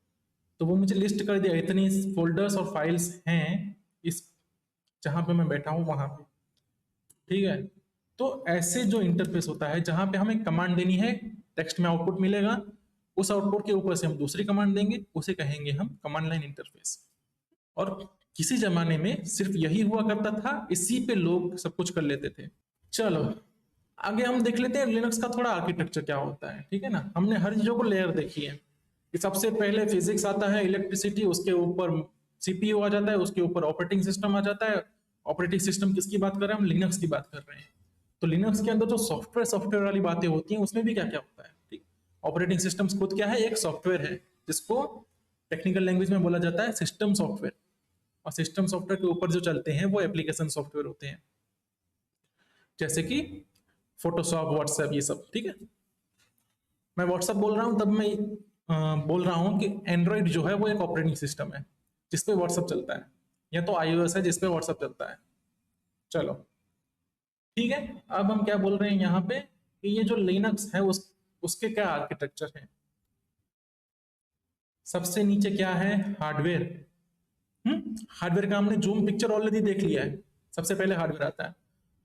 तो वो मुझे लिस्ट कर दिया, इतनी फोल्डर्स और फाइल्स हैं इस जहां पे मैं बैठा हूँ वहां पे, ठीक है। तो ऐसे जो इंटरफेस होता है जहां पे हमें कमांड देनी है, टेक्स्ट में आउटपुट मिलेगा, उस आउटपुट के ऊपर से हम दूसरी कमांड देंगे, उसे कहेंगे हम कमांड लाइन इंटरफेस। और किसी जमाने में सिर्फ यही हुआ करता था, इसी पे लोग सब कुछ कर लेते थे। चलो आगे हम देख लेते हैं लिनक्स का थोड़ा आर्किटेक्चर क्या होता है। ठीक है ना, हमने हर चीजों को लेयर देखी है कि सबसे पहले फिजिक्स आता है, इलेक्ट्रिसिटी, उसके ऊपर सीपीयू आ जाता है, उसके ऊपर ऑपरेटिंग सिस्टम आ जाता है। ऑपरेटिंग सिस्टम किसकी बात कर रहे हैं हम? लिनक्स की बात कर रहे हैं। तो लिनक्स के अंदर जो सॉफ्टवेयर सॉफ्टवेयर वाली बातें होती हैं उसमें भी क्या क्या होता है। ठीक, ऑपरेटिंग सिस्टम खुद क्या है? एक सॉफ्टवेयर है जिसको टेक्निकल लैंग्वेज में बोला जाता है सिस्टम सॉफ्टवेयर। और सिस्टम सॉफ्टवेयर के ऊपर जो चलते हैं वो एप्लीकेशन सॉफ्टवेयर होते हैं, जैसे कि फोटोशॉप, व्हाट्सएप, ये सब। ठीक है, मैं व्हाट्सएप बोल रहा हूं तब मैं बोल रहा हूं कि एंड्रॉइड जो है वो एक ऑपरेटिंग सिस्टम है जिसपे व्हाट्सएप चलता है, या तो आईओएस है जिसपे व्हाट्सएप चलता है। चलो ठीक है, अब हम क्या बोल रहे हैं यहाँ पे कि ये जो लिनक्स है उसके क्या आर्किटेक्चर है। सबसे नीचे क्या है? हार्डवेयर। हार्डवेयर का हमने जूम पिक्चर ऑलरेडी देख लिया है। सबसे पहले हार्डवेयर आता है।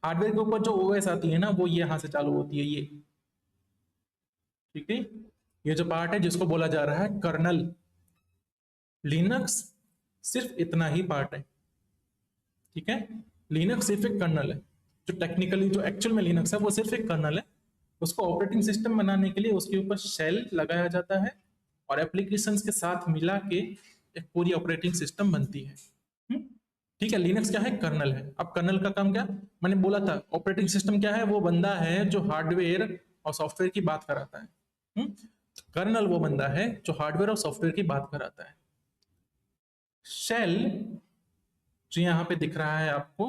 हार्डवेयर के ऊपर जो ओएस आती है ना, वो ये यहां से चालू होती है, ये। ठीक है, ये जो पार्ट है जिसको बोला जा रहा है कर्नल। लिनक्स सिर्फ इतना ही पार्ट है। ठीक है, लिनक्स सिर्फ एक कर्नल है। जो टेक्निकली जो एक्चुअल में लिनक्स है वो सिर्फ एक कर्नल है। उसको ऑपरेटिंग सिस्टम बनाने के लिए उसके ऊपर शेल लगाया जाता है और एप्लीकेशंस के साथ मिला के एक पूरी ऑपरेटिंग सिस्टम बनती है। हम्म? ठीक है, लिनक्स क्या है? कर्नल है। अब कर्नल का काम क्या? मैंने बोला था ऑपरेटिंग सिस्टम क्या है? वो बंदा है जो हार्डवेयर और सॉफ्टवेयर की बात कराता है। कर्नल वो बंदा है जो हार्डवेयर और सॉफ्टवेयर की बात कराता है। शेल जो यहां पे दिख रहा है आपको,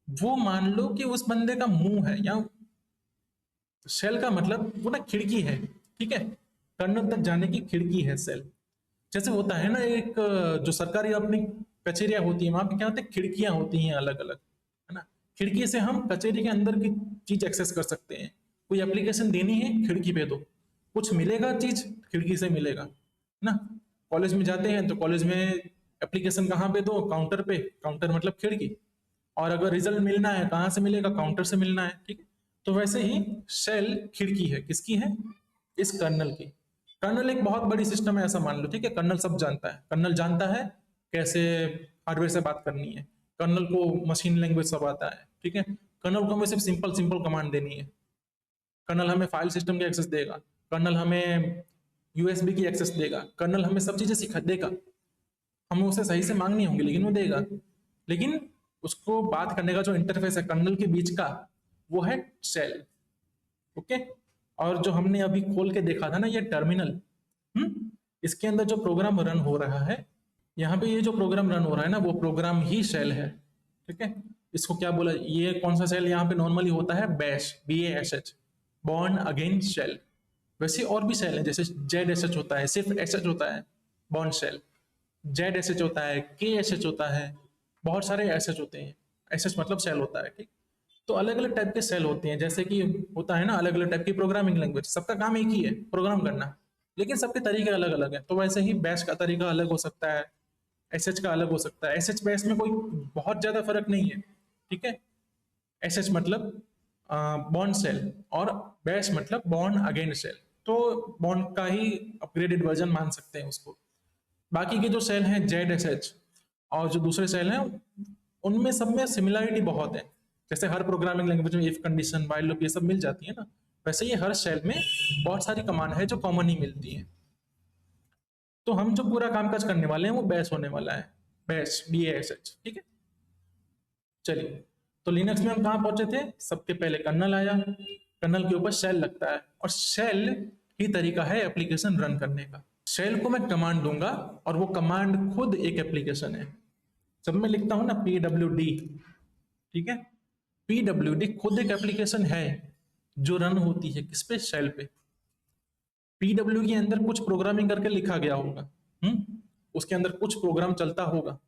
वो मान लो कि उस बंदे का मुंह है, या शेल का मतलब वो ना खिड़की है। ठीक है, कर्नल तक जाने की खिड़की है शेल। जैसे होता है ना एक जो सरकारी अपनी कचेरियां होती है वहां पे क्या होता है? खिड़कियां होती हैं अलग अलग, है ना। खिड़की से हम कचेरी के अंदर की चीज एक्सेस कर सकते हैं। कोई एप्लीकेशन देनी है, खिड़की पे दो, कुछ मिलेगा चीज, खिड़की से मिलेगा, है ना। कॉलेज में जाते हैं तो कॉलेज में एप्लीकेशन कहाँ पे दो? काउंटर पे। काउंटर मतलब खिड़की। और अगर रिजल्ट मिलना है कहाँ से मिलेगा? काउंटर से मिलना है। ठीक है, तो वैसे ही शेल खिड़की है, किसकी है? इस कर्नल की। कर्नल एक बहुत बड़ी सिस्टम है ऐसा मान लो। ठीक है, कर्नल सब जानता है। कर्नल जानता है कैसे हार्डवेयर से बात करनी है। कर्नल को मशीन लैंग्वेज सब आता है। ठीक है, कर्नल को हमें सिर्फ सिंपल सिंपल कमांड देनी है। कर्नल हमें फाइल सिस्टम की एक्सेस देगा, कर्नल हमें यूएसबी की एक्सेस देगा, कर्नल हमें सब चीजें सिखा देगा। हमें उसे सही से मांगनी होंगी लेकिन वो देगा। लेकिन उसको बात करने का जो इंटरफेस है कर्नल के बीच का, वो है शेल। ओके, और जो हमने अभी खोल के देखा था ना ये टर्मिनल, इसके अंदर जो प्रोग्राम रन हो रहा है, यहाँ पे ये जो प्रोग्राम रन हो रहा है ना, वो प्रोग्राम ही शेल है। ठीक है, इसको क्या बोला? ये कौन सा शेल यहाँ पे नॉर्मली होता है? Bash, BASH, bourne against shell. वैसे और भी शेल है, जैसे ZSH होता है, सिर्फ SH होता है बॉर्न शेल। ZSH होता है, KSH होता है, बहुत सारे SH होते हैं। SH मतलब शेल होता है। ठीक, तो अलग अलग टाइप के सेल होते हैं, जैसे कि होता है ना अलग अलग टाइप की प्रोग्रामिंग लैंग्वेज। सबका काम एक ही है, प्रोग्राम करना, लेकिन सबके तरीके अलग अलग है। तो वैसे ही बैश का तरीका अलग हो सकता है, एसएच का अलग हो सकता है। एसएच बैश में कोई बहुत ज्यादा फर्क नहीं है। ठीक है, एसएच मतलब बॉन्ड सेल और बैश मतलब बॉन्ड अगेंस्ट सेल। तो बॉन्ड का ही अपग्रेडेड वर्जन मान सकते हैं उसको। बाकी के जो सेल हैं ZSH और जो दूसरे सेल हैं, उनमें सब में सिमिलरिटी बहुत है। जैसे हर प्रोग्रामिंग लैंग्वेज में इफ कंडीशन, व्हाइल लूप, ये सब मिल जाती है ना, वैसे ये हर सेल में बहुत सारी कमांड है जो कॉमन ही मिलती है। तो हम जो पूरा कामकाज करने वाले हैं वो बैश होने वाला है, बैश, BASH। ठीक है, चलिए, तो लिनक्स में हम कहाँ पहुंचे थे? सबके पहले कर्नल आया, कर्नल के ऊपर शेल लगता है, और शेल ही तरीका है एप्लीकेशन रन करने का। शेल को मैं कमांड दूंगा और वो कमांड खुद एक एप्लीकेशन है। जब मैं लिखता हूं ना PWD, ठीक है, PWD खुद एक एप्लीकेशन है जो रन होती है किस पे? शेल पे। PW के अंदर कुछ प्रोग्रामिंग करके लिखा गया होगा, उसके अंदर कुछ प्रोग्राम चलता होगा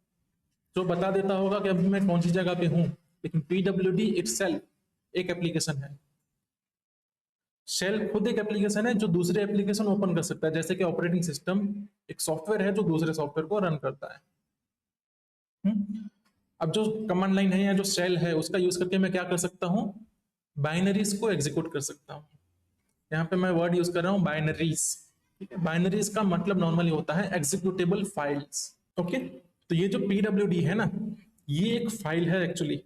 जो बता देता होगा कि अभी मैं कौन सी जगह पे हूं। लेकिन PWD इटसेल्फ एक एप्लीकेशन है। शेल खुद एक एप्लीकेशन है जो दूसरे एप्लीकेशन ओपन कर सकता है, जैसे कि ऑपरेटिंग सिस्टम एक सॉफ्टवेयर है जो दूसरे सॉफ्टवेयर को रन करता है। अब जो कमांड लाइन है या जो शेल है उसका यूज करके मैं क्या कर सकता हूँ, बाइनरीज को एग्जीक्यूट कर सकता हूँ। यहाँ पे मैं वर्ड यूज कर रहा हूँ बाइनरीज। ठीक है, बाइनरीज का मतलब नॉर्मली होता है एग्जीक्यूटेबल फाइल्स। ओके, तो ये जो पीडब्ल्यूडी है ना, ये एक फाइल है एक्चुअली।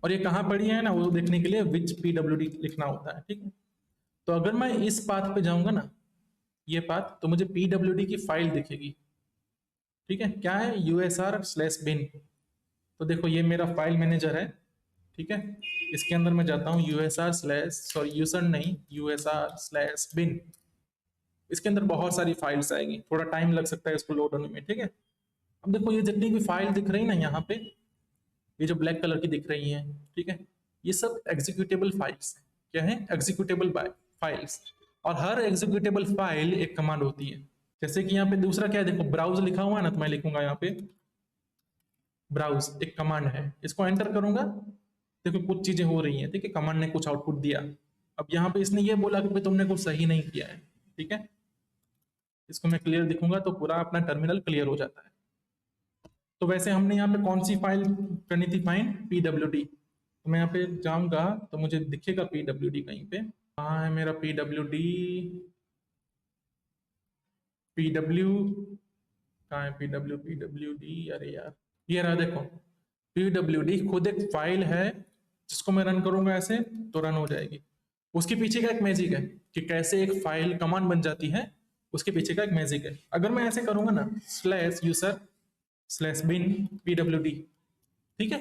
और ये कहाँ पड़ी है ना, वो देखने के लिए विच पीडब्ल्यूडी लिखना होता है। ठीक है, तो अगर मैं इस पाथ पे जाऊंगा ना, ये पाथ, तो मुझे पीडब्ल्यूडी की फाइल दिखेगी। ठीक है, क्या है, usr/bin। तो देखो ये मेरा फाइल मैनेजर है। ठीक है, इसके अंदर मैं जाता हूँ यूसर नहीं, usr/bin। इसके अंदर बहुत सारी फाइल्स आएगी, थोड़ा टाइम लग सकता है इसको लोड होने में। ठीक है, अब देखो ये जितनी भी फाइल दिख रही है ना यहाँ पे, ये जो ब्लैक कलर की दिख रही है, ठीक है, ये सब एग्जीक्यूटेबल फाइल्स है। क्या है, एग्जीक्यूटेबल फाइल्स। और हर एग्जीक्यूटेबल फाइल एक कमांड होती है। जैसे कि यहाँ पे दूसरा क्या है, देखो ब्राउज लिखा हुआ है ना, तो मैं लिखूंगा यहाँ पे ब्राउज, एक कमांड है, इसको एंटर करूंगा, देखो कुछ चीजें हो रही हैं। ठीक है, कमांड ने कुछ आउटपुट दिया। अब यहाँ पे इसने ये बोला कि भाई तुमने कुछ सही नहीं किया है। ठीक है, इसको मैं क्लियर दिखूंगा तो पूरा अपना टर्मिनल क्लियर हो जाता है। तो वैसे हमने यहाँ पे कौन सी फाइल करनी थी, फाइंड पीडब्ल्यूडी। तो मैं यहाँ पे जाऊंगा तो मुझे दिखेगा पीडब्ल्यूडी कहीं पे। कहाँ है मेरा पीडब्ल्यूडी, पीडब्ल्यू कहाँ है, पीडब्ल्यूडी, अरे यार ये रहा देखो। पीडब्ल्यूडी खुद एक फाइल है, जिसको मैं रन करूंगा ऐसे तो रन हो जाएगी। उसके पीछे का एक मैजिक है कि कैसे एक फाइल कमांड बन जाती है, उसके पीछे का एक मैजिक है। अगर मैं ऐसे करूंगा ना, /user/bin pwd, ठीक है,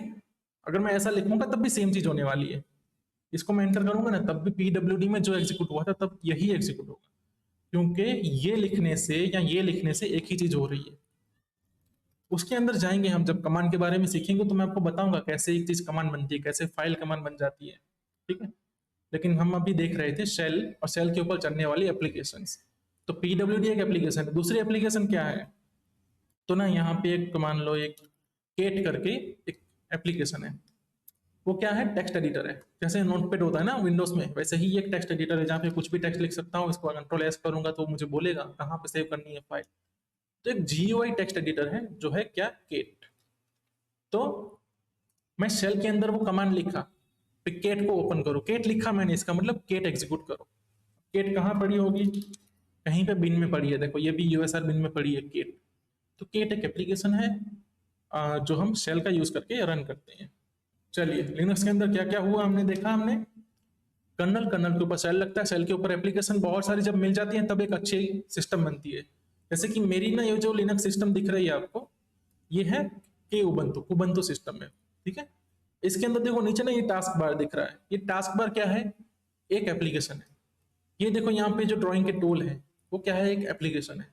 अगर मैं ऐसा लिखूंगा तब भी सेम चीज होने वाली है। इसको मैं एंटर करूंगा ना, तब भी पीडब्ल्यूडी में जो एग्जीक्यूट हुआ था तब यही एग्जीक्यूट होगा, क्योंकि ये लिखने से या ये लिखने से एक ही चीज हो रही है। उसके अंदर जाएंगे हम, जब कमांड के बारे में सीखेंगे तो मैं आपको बताऊंगा कैसे एक चीज कमांड बनती है, कैसे फाइल कमांड बन जाती है। ठीक है, लेकिन हम अभी देख रहे थे शेल और शेल के ऊपर चलने वाली एप्लीकेशंस। तो पीडब्ल्यूडी एक एप्लीकेशन है। दूसरी एप्लीकेशन क्या है, तो ना यहाँ पे एक मान लो एक केट करके एक एप्लीकेशन है। वो क्या है, टेक्स्ट एडिटर है। जैसे नोटपैड होता है ना विंडोज में, वैसे ही एक टेक्स्ट एडिटर है, जहाँ पे कुछ भी टेक्स्ट लिख सकता हूँ। इसको कंट्रोल S करूंगा तो मुझे बोलेगा कहाँ पे सेव करनी है फाइल। तो एक GUI टेक्स्ट एडिटर है जो है क्या, केट। तो मैं शेल के अंदर वो कमांड लिखा, केट को ओपन करो। केट लिखा मैंने, इसका मतलब केट एग्जीक्यूट करो। केट कहाँ पड़ी होगी, कहीं पे बिन में पड़ी है। देखो ये भी USR बिन में पड़ी है केट। तो केट एक एप्लीकेशन है जो हम शेल का यूज करके रन करते हैं। चलिए लिनक्स के अंदर क्या क्या हुआ हमने देखा। हमने कर्नल, कर्नल के ऊपर शेल लगता है, शेल के ऊपर एप्लीकेशन बहुत सारी जब मिल जाती है तब एक अच्छी सिस्टम बनती है। जैसे कि मेरी ना ये जो लिनक्स सिस्टम दिख रही है आपको, ये है के उबंटू, उबंटू सिस्टम है। ठीक है, इसके अंदर देखो नीचे ना ये टास्क बार दिख रहा है। ये टास्क बार क्या है, एक एप्लीकेशन है। ये देखो यहाँ पे जो ड्राइंग के टूल है वो क्या है, एक एप्लीकेशन है।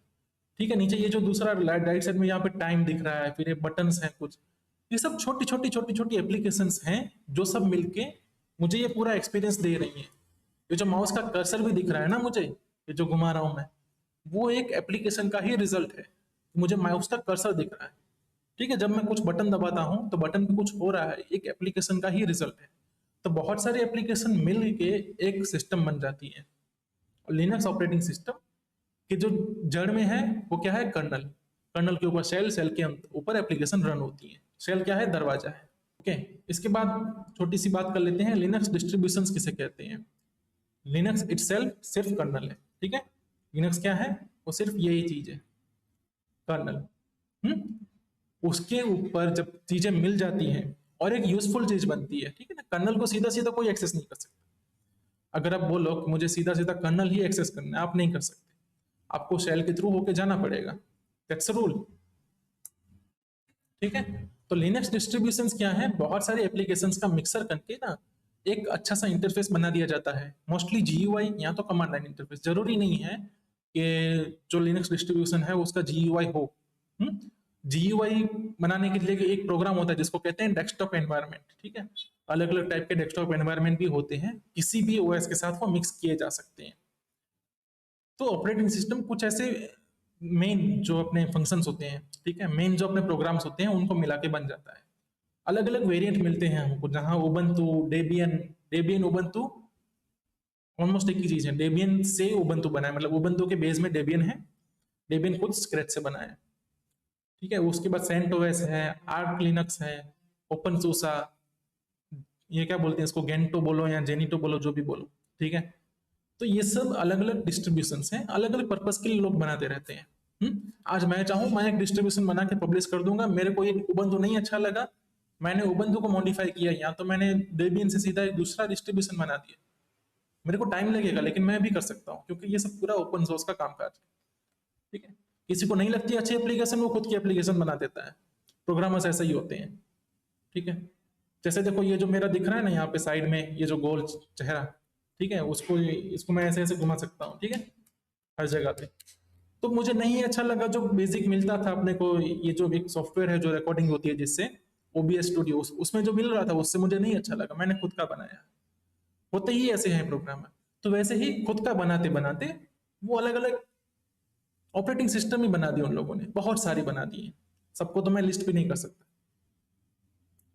ठीक है, नीचे ये जो दूसरा राइट साइड में यहाँ पे टाइम दिख रहा है, फिर ये बटन्स हैं कुछ, ये सब छोटी छोटी छोटी छोटी एप्लीकेशंस हैं जो सब मिलके मुझे ये पूरा एक्सपीरियंस दे रही है। ये जो माउस का कर्सर भी दिख रहा है ना मुझे, ये जो घुमा रहा हूं मैं, वो एक एप्लीकेशन का ही रिजल्ट है। मुझे माउस का कर्सर दिख रहा है। ठीक है, जब मैं कुछ बटन दबाता हूं तो बटन पे कुछ हो रहा है, एक एप्लीकेशन का ही रिजल्ट है। तो बहुत सारी एप्लीकेशन मिल के एक सिस्टम बन जाती है। और लिनक्स ऑपरेटिंग सिस्टम कि जो जड़ में है वो क्या है, कर्नल। कर्नल के ऊपर शेल, शेल के ऊपर एप्लीकेशन रन होती है। शेल क्या है, दरवाजा है। ओके, इसके बाद छोटी सी बात कर लेते हैं, लिनक्स डिस्ट्रीब्यूशंस किसे कहते हैं। लिनक्स इटसेल्फ सिर्फ कर्नल है। ठीक है, लिनक्स क्या है, वो सिर्फ यही चीज है, कर्नल। उसके ऊपर जब चीजें मिल जाती हैं और एक यूजफुल चीज बनती है, ठीक है ना, कर्नल को सीधा सीधा कोई एक्सेस नहीं कर सकता। अगर आप बोलो कि मुझे सीधा सीधा कर्नल ही एक्सेस करना है, आप नहीं कर सकते, आपको शेल के थ्रू होके जाना पड़ेगा। That's rule. ठीक है, तो लिनक्स डिस्ट्रीब्यूशंस क्या है, बहुत सारे एप्लीकेशंस का मिक्सर करके ना एक अच्छा सा इंटरफेस बना दिया जाता है। मोस्टली GUI या तो कमांड लाइन इंटरफेस, जरूरी नहीं है कि जो लिनक्स डिस्ट्रीब्यूशन है उसका GUI हो। GUI बनाने के लिए एक प्रोग्राम होता है जिसको कहते हैं डेस्कटॉप एनवायरनमेंट। ठीक है, अलग अलग टाइप के डेस्कटॉप एनवायरनमेंट भी होते हैं, किसी भी OS के साथ वो मिक्स किए जा सकते हैं। तो ऑपरेटिंग सिस्टम कुछ ऐसे मेन जो अपने फंक्शंस होते हैं, ठीक है, मेन जो अपने प्रोग्राम्स होते हैं उनको मिला के बन जाता है। अलग अलग वेरिएंट मिलते हैं हमको, जहां Ubuntu, Debian, Debian Ubuntu almost एक ही चीज है। डेबियन से उबंटू बना है, मतलब उबंटू के बेस में डेबियन है, डेबियन खुद स्क्रैच से बना है। ठीक है, उसके बाद सेंटोस है, आर्क लिनक्स है, ओपन सोसा, ये क्या बोलते हैं इसको, गेंटो बोलो या जेनिटो बोलो, जो भी बोलो, ठीक है। तो ये सब अलग अलग डिस्ट्रीब्यूशन हैं, अलग अलग पर्पस के लिए लोग बनाते रहते हैं। आज मैं चाहूँ मैं एक डिस्ट्रीब्यूशन बना के पब्लिश कर दूंगा, मेरे को ये उबंटू नहीं अच्छा लगा, मैंने उबंटू को मॉडिफाई किया या तो मैंने डेबियन से सीधा एक दूसरा डिस्ट्रीब्यूशन बना दिया, मेरे को टाइम लगेगा लेकिन मैं भी कर सकता हूँ, क्योंकि ये सब पूरा ओपन सोर्स का कामकाज है, ठीक है। किसी को नहीं लगती अच्छी एप्लीकेशन, वो खुद की एप्लीकेशन बना देता है, प्रोग्रामर्स ऐसे ही होते हैं, ठीक है। जैसे देखो ये जो मेरा दिख रहा है ना यहाँ पे साइड में, ये जो गोल चेहरा, ठीक है, उसको इसको मैं ऐसे ऐसे घुमा सकता हूँ, ठीक है, हर जगह पे। तो मुझे नहीं अच्छा लगा जो बेसिक मिलता था अपने को, ये जो एक सॉफ्टवेयर है जो रिकॉर्डिंग होती है जिससे, ओबीएस स्टूडियो, उसमें जो मिल रहा था उससे मुझे नहीं अच्छा लगा, मैंने खुद का बनाया। होते ही ऐसे हैं प्रोग्रामर, तो वैसे ही खुद का बनाते बनाते वो अलग अलग ऑपरेटिंग सिस्टम ही बना दिए उन लोगों ने, बहुत सारी बना दी है, सबको तो मैं लिस्ट भी नहीं कर सकता,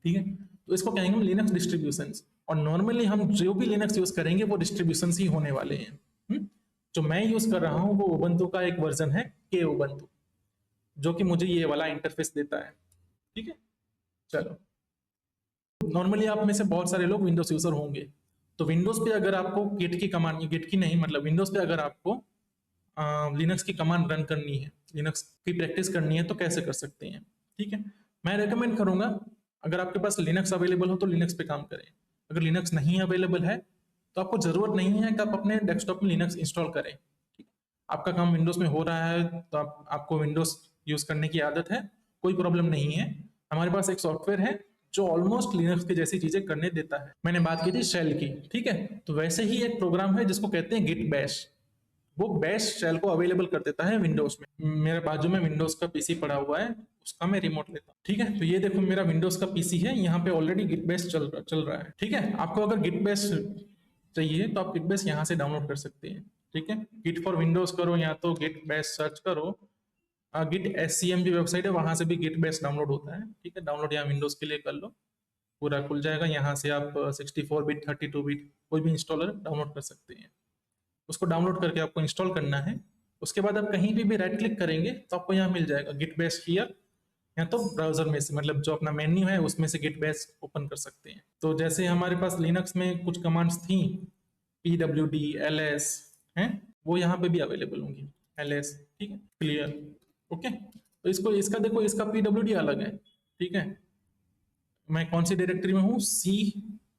ठीक है। तो इसको कहेंगे हम लिनक्स डिस्ट्रीब्यूशंस, और नॉर्मली हम जो भी लिनक्स यूज करेंगे वो डिस्ट्रीब्यूशंस ही होने वाले हैं। जो मैं यूज कर रहा हूँ वो उबंटू का एक वर्जन है, के उबंटू, जो कि मुझे ये वाला इंटरफेस देता है, ठीक है। चलो, नॉर्मली आप में से बहुत सारे लोग विंडोज यूजर होंगे, तो विंडोज पे अगर आपको गिट की कमांड, गिट की नहीं मतलब विंडोज पे अगर आपको लिनक्स की कमांड रन करनी है, लिनक्स की प्रैक्टिस करनी है, तो कैसे कर सकते हैं, ठीक है। मैं रेकमेंड करूंगा अगर आपके पास लिनक्स अवेलेबल हो तो लिनक्स पे काम करें, अगर लिनक्स नहीं अवेलेबल है तो आपको जरूरत नहीं है कि आप अपने डेस्कटॉप में लिनक्स इंस्टॉल करें, ठीक है। आपका काम विंडोज में हो रहा है तो आपको विंडोज यूज करने की आदत है, कोई प्रॉब्लम नहीं है। हमारे पास एक सॉफ्टवेयर है जो ऑलमोस्ट लिनक्स की जैसी चीजें करने देता है। मैंने बात की थी शेल की, ठीक है, तो वैसे ही एक प्रोग्राम है जिसको कहते हैं गिट बैश, वो बैश शेल को अवेलेबल कर देता है विंडोज में। मेरे बाजू में विंडोज का पीसी पड़ा हुआ है, उसका मैं रिमोट लेता हूँ, ठीक है। तो ये देखो मेरा विंडोज का पीसी है, यहाँ पे ऑलरेडी गिट बैश चल रहा है, ठीक है। आपको अगर गिट बैश चाहिए तो आप गिट बैश यहाँ से डाउनलोड कर सकते हैं, ठीक है। गिट फॉर विंडोज करो या तो गिट बैश सर्च करो, गिट एससीएम की वेबसाइट है, वहां से भी गिट बैश डाउनलोड होता है, ठीक है। डाउनलोड यहाँ विंडोज के लिए कर लो, पूरा खुल जाएगा, यहाँ से आप 64 बिट 32 बिट कोई भी इंस्टॉलर डाउनलोड कर सकते हैं। उसको डाउनलोड करके आपको इंस्टॉल करना है, उसके बाद आप कहीं भी राइट क्लिक करेंगे तो आपको यहाँ मिल जाएगा गिट बैश हियर, या तो ब्राउजर में से मतलब जो अपना मेन्यू है उसमें से गिट बैश ओपन कर सकते हैं। तो जैसे हमारे पास लिनक्स में कुछ कमांड्स थी, pwd ls हैं, वो यहाँ पे भी अवेलेबल होंगी, ls, ठीक है, क्लियर, ओके। तो इसको इसका देखो, इसका pwd अलग है, ठीक है। मैं कौन सी डायरेक्टरी में हूँ, सी,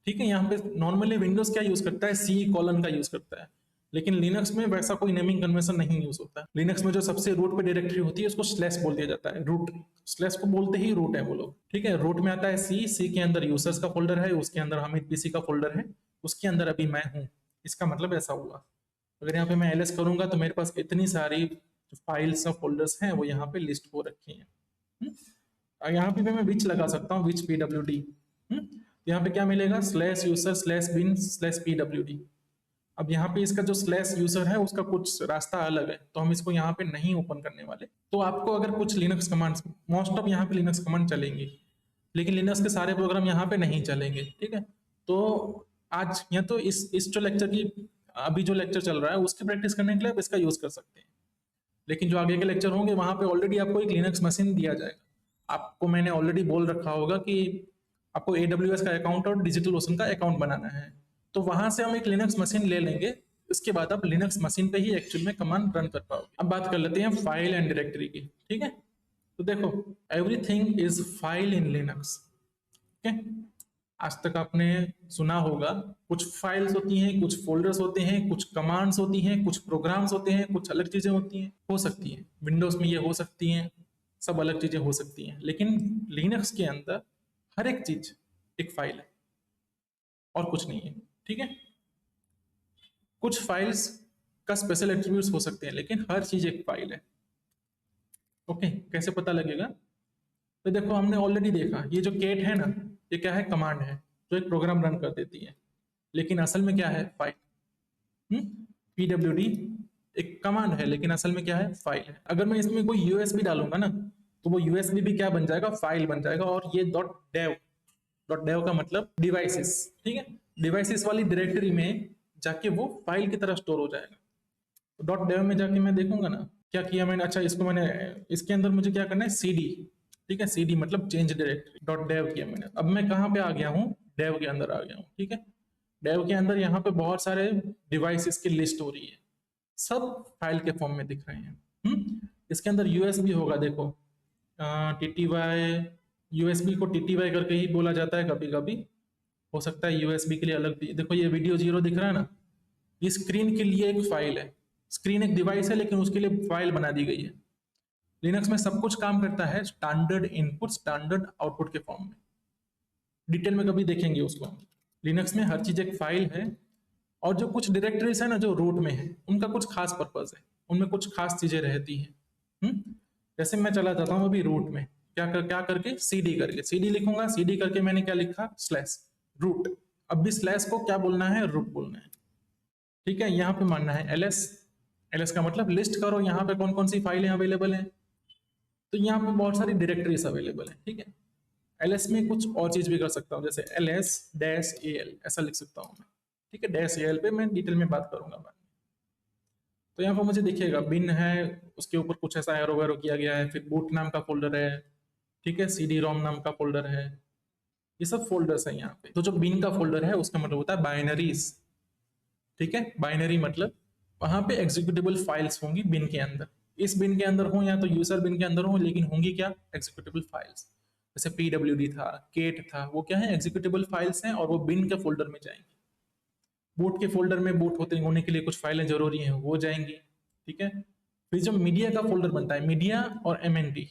ठीक है। यहाँ पे नॉर्मली विंडोज क्या यूज करता है, सी कॉलन का यूज करता है, लेकिन लिनक्स में वैसा कोई नेमिंग कन्वेंशन नहीं यूज होता। लिनक्स में जो सबसे रूट पे डायरेक्टरी होती है उसको स्लैश बोल दिया जाता है, रूट, स्लैश को बोलते ही रूट है वो लोग, ठीक है। रूट में आता है सी, सी के अंदर यूजर्स का फोल्डर है, उसके अंदर हमीद पीसी का फोल्डर है, उसके अंदर अभी मैं हूँ, इसका मतलब ऐसा हुआ। अगर यहाँ पे मैं एलएस करूंगा तो मेरे पास इतनी सारी फाइल्स और फोल्डर्स हैं वो यहाँ पे लिस्ट हो रखी है। यहाँ पे मैं विच लगा सकता हूँ, विच pwd, यहाँ पे क्या मिलेगा, slash user slash bin slash pwd। अब यहाँ पे इसका जो स्लैश यूजर है उसका कुछ रास्ता अलग है, तो हम इसको यहाँ पे नहीं ओपन करने वाले। तो आपको अगर कुछ लिनक्स कमांड्स, मोस्ट ऑफ यहाँ पे लिनक्स कमांड चलेंगे, लेकिन लिनक्स के सारे प्रोग्राम यहाँ पे नहीं चलेंगे, ठीक है। तो आज या तो इस जो लेक्चर की, अभी जो लेक्चर चल रहा है उसकी प्रैक्टिस करने के लिए आप इसका यूज कर सकते हैं, लेकिन जो आगे के लेक्चर होंगे वहां पे ऑलरेडी आपको एक लिनक्स मशीन दिया जाएगा। आपको मैंने ऑलरेडी बोल रखा होगा कि आपको AWS का अकाउंट और डिजिटल ओशन का अकाउंट बनाना है, तो वहां से हम एक लिनक्स मशीन ले लेंगे, इसके बाद आप लिनक्स मशीन पे ही एक्चुअल में कमांड रन कर पाओगे। अब बात कर लेते हैं फाइल एंड डायरेक्टरी की, ठीक है। तो देखो, everything is file in Linux, ठीक है। आज तक आपने सुना होगा कुछ फाइल्स होती हैं, कुछ फोल्डर्स होते हैं, कुछ कमांड्स होती हैं, कुछ प्रोग्राम्स होते हैं, कुछ अलग चीजें होती हैं, हो सकती हैं विंडोज में, ये हो सकती हैं, सब अलग चीजें हो सकती हैं, लेकिन लिनक्स के अंदर हर एक चीज एक फाइल है और कुछ नहीं है, ठीक है। कुछ फाइल्स का स्पेशल एट्रीब्यूट्स हो सकते हैं, लेकिन हर चीज एक फाइल है, ओके। कैसे पता लगेगा, तो देखो हमने ऑलरेडी देखा, ये जो केट है ना, ये क्या है, कमांड है जो एक प्रोग्राम रन कर देती है, लेकिन असल में क्या है, फाइल। pwd एक कमांड है लेकिन असल में क्या है, फाइल है। अगर मैं इसमें कोई यूएसबी डालूंगा ना तो वो यूएसबी भी क्या बन जाएगा, फाइल बन जाएगा, और ये .dev का मतलब डिवाइसेस, ठीक है। डिवाइसेस वाली डायरेक्टरी में जाके वो फाइल की तरह स्टोर हो जाएगा। तो .dev में जाके मैं देखूंगा ना क्या किया मैंने, अच्छा इसको मैंने, इसके अंदर मुझे क्या करना है, cd ठीक है। cd मतलब चेंज डायरेक्टरी डॉट डेव किया मैंने। अब मैं कहाँ पे आ गया हूँ, डेव के अंदर आ गया हूँ। ठीक है, डेव के अंदर यहाँ पे बहुत सारे डिवाइसेस की लिस्ट हो रही है, सब फाइल के फॉर्म में दिख रहे हैं। इसके अंदर यूएसबी होगा, देखो टीटीवाई, यूएसबी को टीटीवाई करके ही बोला जाता है कभी कभी, हो सकता है यूएसबी के लिए अलग भी। देखो ये वीडियो जीरो दिख रहा है ना, ये स्क्रीन के लिए एक फाइल है। स्क्रीन एक डिवाइस है लेकिन उसके लिए फाइल बना दी गई है। लिनक्स में सब कुछ काम करता है स्टैंडर्ड इनपुट स्टैंडर्ड आउटपुट के फॉर्म में, डिटेल में कभी देखेंगे उसको। लिनक्स में हर चीज एक फाइल है, और जो कुछ डायरेक्टरीज है ना जो रूट में है, उनका कुछ खास पर्पज है, उनमें कुछ खास चीजें रहती हैं। जैसे मैं चला जाता हूँ अभी रूट में, क्या करके सीडी करके, सीडी लिखूंगा, सीडी करके मैंने क्या लिखा, स्लैश रूट। अब भी स्लैश को क्या बोलना है, रूट बोलना है। ठीक है, यहाँ पे मानना है एलएस, एलएस का मतलब लिस्ट करो यहाँ पे कौन कौन सी फाइलें अवेलेबल है। तो यहाँ पे बहुत सारी डायरेक्टरीज अवेलेबल है। ठीक है, एलएस में कुछ और चीज भी कर सकता हूँ, जैसे एलएस डैश एल ऐसा लिख सकता हूँ मैं। ठीक है, डैश एल पे मैं डिटेल में बात करूंगा बाद में। तो यहाँ पर मुझे दिखेगा बिन है, उसके ऊपर कुछ ऐसा एरो वेरो किया गया है, फिर बूट नाम का फोल्डर है, ठीक है, सीडी रोम नाम का फोल्डर है, ये सब फोल्डर्स है यहाँ पे। तो जो बिन का फोल्डर है उसका मतलब होता है बाइनरीज। ठीक है, बाइनरी मतलब वहां पे एग्जीक्यूटेबल फाइल्स होंगी बिन के अंदर। इस बिन के अंदर हो या तो यूजर बिन के अंदर हो, लेकिन होंगी क्या, एग्जीक्यूटेबल फाइल्स। जैसे पीडब्ल्यूडी था, केट था, वो क्या है, एग्जीक्यूटेबल फाइल्स हैं और वो बिन के फोल्डर में जाएंगी। बूट के फोल्डर में बूट होने के लिए कुछ फाइलें जरूरी हैं, वो जाएंगी। ठीक है, फिर जो मीडिया का फोल्डर बनता है, मीडिया और एमएनडी,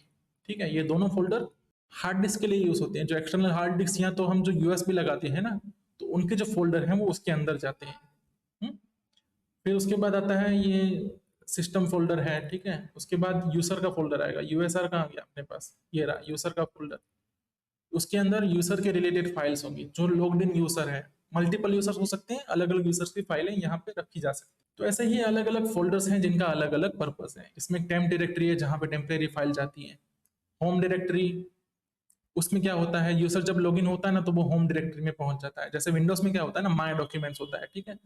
ठीक है, ये दोनों फोल्डर हार्ड डिस्क के लिए यूज होते हैं। जो एक्सटर्नल हार्ड डिस्क या तो हम जो यूएसबी लगाते हैं ना, तो उनके जो फोल्डर हैं वो उसके अंदर जाते हैं। हम्म? फिर उसके बाद आता है ये सिस्टम फोल्डर है। ठीक है, उसके बाद यूसर का फोल्डर आएगा। यूएसआर कहाँ गया अपने पास, ये रहा यूसर का फोल्डर। उसके अंदर यूसर के रिलेटेड फाइल्स होंगी, जो लॉग्ड इन यूसर है। मल्टीपल यूजर्स हो सकते हैं, अलग अलग यूजर्स की फाइलें यहाँ पे रखी जा सकती हैं। तो ऐसे ही अलग अलग फोल्डर्स हैं जिनका अलग अलग पर्पस है। इसमें टेम्प डायरेक्टरी है जहाँ पे टेम्परेरी फाइल जाती है। होम डायरेक्टरी, उसमें क्या होता है, यूजर जब लॉगिन होता है ना तो वो होम डायरेक्टरी में पहुंच जाता है। जैसे विंडोज में क्या होता है ना, माय डॉक्यूमेंट्स होता है। ठीक है,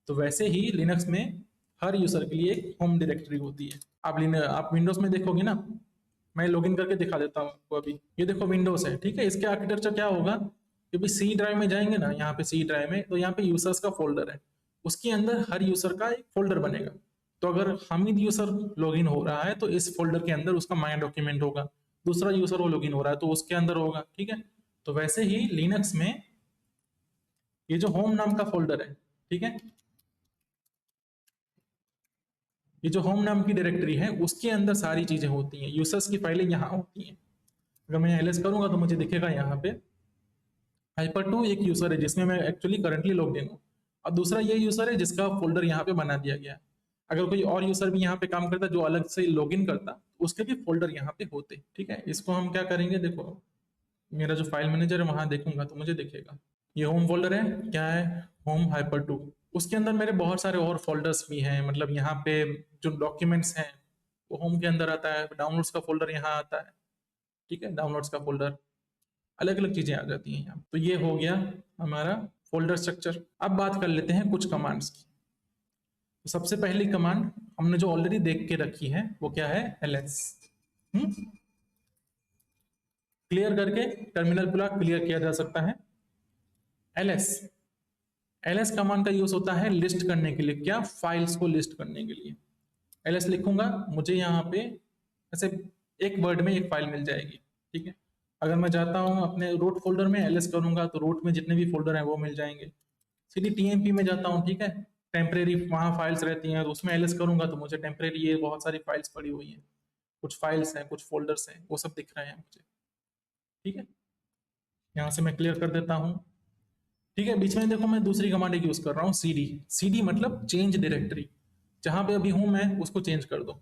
तो वैसे ही लिनक्स में हर यूजर के लिए एक होम डायरेक्टरी होती है। आप विंडोज में देखोगे ना, मैं लॉगिन करके दिखा देता हूँ आपको। अभी ये देखो विंडोज है, ठीक है, इसके आर्किटेक्चर क्या होगा, क्योंकि सी ड्राइव में जाएंगे ना, यहाँ पे सी ड्राइव में, तो यहाँ पे यूजर्स का फोल्डर है, उसके अंदर हर यूजर का एक फोल्डर बनेगा। तो अगर हामिद यूजर लॉगिन हो रहा है तो इस फोल्डर के अंदर उसका माय डॉक्यूमेंट होगा। दूसरा यूजर वो लॉगिन हो रहा है तो उसके अंदर होगा। ठीक है, तो वैसे ही लिनक्स में ये जो होम नाम का फोल्डर है, ठीक है, ये जो होम नाम की डायरेक्टरी है उसके अंदर सारी चीजें होती हैं, यूजर्स की फाइलें यहाँ होती हैं। अगर मैं एलएस करूंगा तो मुझे दिखेगा यहाँ पे हाइपर टू एक यूजर है जिसमें मैं एक्चुअली करंटली लॉग्ड इन हूँ, और दूसरा ये यूजर है जिसका फोल्डर यहाँ पे बना दिया गया है। अगर कोई और यूजर भी यहाँ पे काम करता जो अलग से लॉगिन करता, उसके भी फोल्डर यहाँ पे होते। ठीक है, इसको हम क्या करेंगे, देखो मेरा जो फाइल मैनेजर है वहां देखूंगा तो मुझे दिखेगा ये होम फोल्डर है, क्या है, होम हाइपर टू। उसके अंदर मेरे बहुत सारे और फोल्डर्स भी हैं, मतलब यहाँ पे जो डॉक्यूमेंट्स हैं वो होम के अंदर आता है, डाउनलोड्स का फोल्डर यहाँ आता है। ठीक है, डाउनलोड्स का फोल्डर, अलग अलग चीजें आ जाती हैं यहाँ। तो ये हो गया हमारा फोल्डर स्ट्रक्चर। अब बात कर लेते हैं कुछ कमांड्स की। तो सबसे पहली कमांड हमने जो ऑलरेडी देख के रखी है वो क्या है, ls। क्लियर करके टर्मिनल पूरा क्लियर किया जा सकता है। ls, ls कमांड का यूज होता है लिस्ट करने के लिए, क्या, फाइल्स को लिस्ट करने के लिए। ls लिखूंगा, मुझे यहाँ पे ऐसे एक वर्ड में एक फाइल मिल जाएगी। ठीक है, अगर मैं जाता हूँ अपने रूट फोल्डर में ls करूंगा तो रूट में जितने भी फोल्डर हैं वो मिल जाएंगे। सीधी टीएमपी में जाता हूँ, ठीक है, टेम्परेरी वहाँ फाइल्स रहती हैं तो उसमें ls करूंगा तो मुझे टेम्परेरी ये बहुत सारी फाइल्स पड़ी हुई हैं, कुछ फाइल्स हैं, कुछ फोल्डर्स हैं, वो सब दिख रहे हैं मुझे। ठीक है, यहाँ से मैं क्लियर कर देता हूँ। ठीक है, बीच में देखो मैं दूसरी कमांड एक यूज कर रहा हूँ, cd। cd मतलब चेंज डायरेक्टरी, जहां पे अभी हूं मैं उसको चेंज कर दो।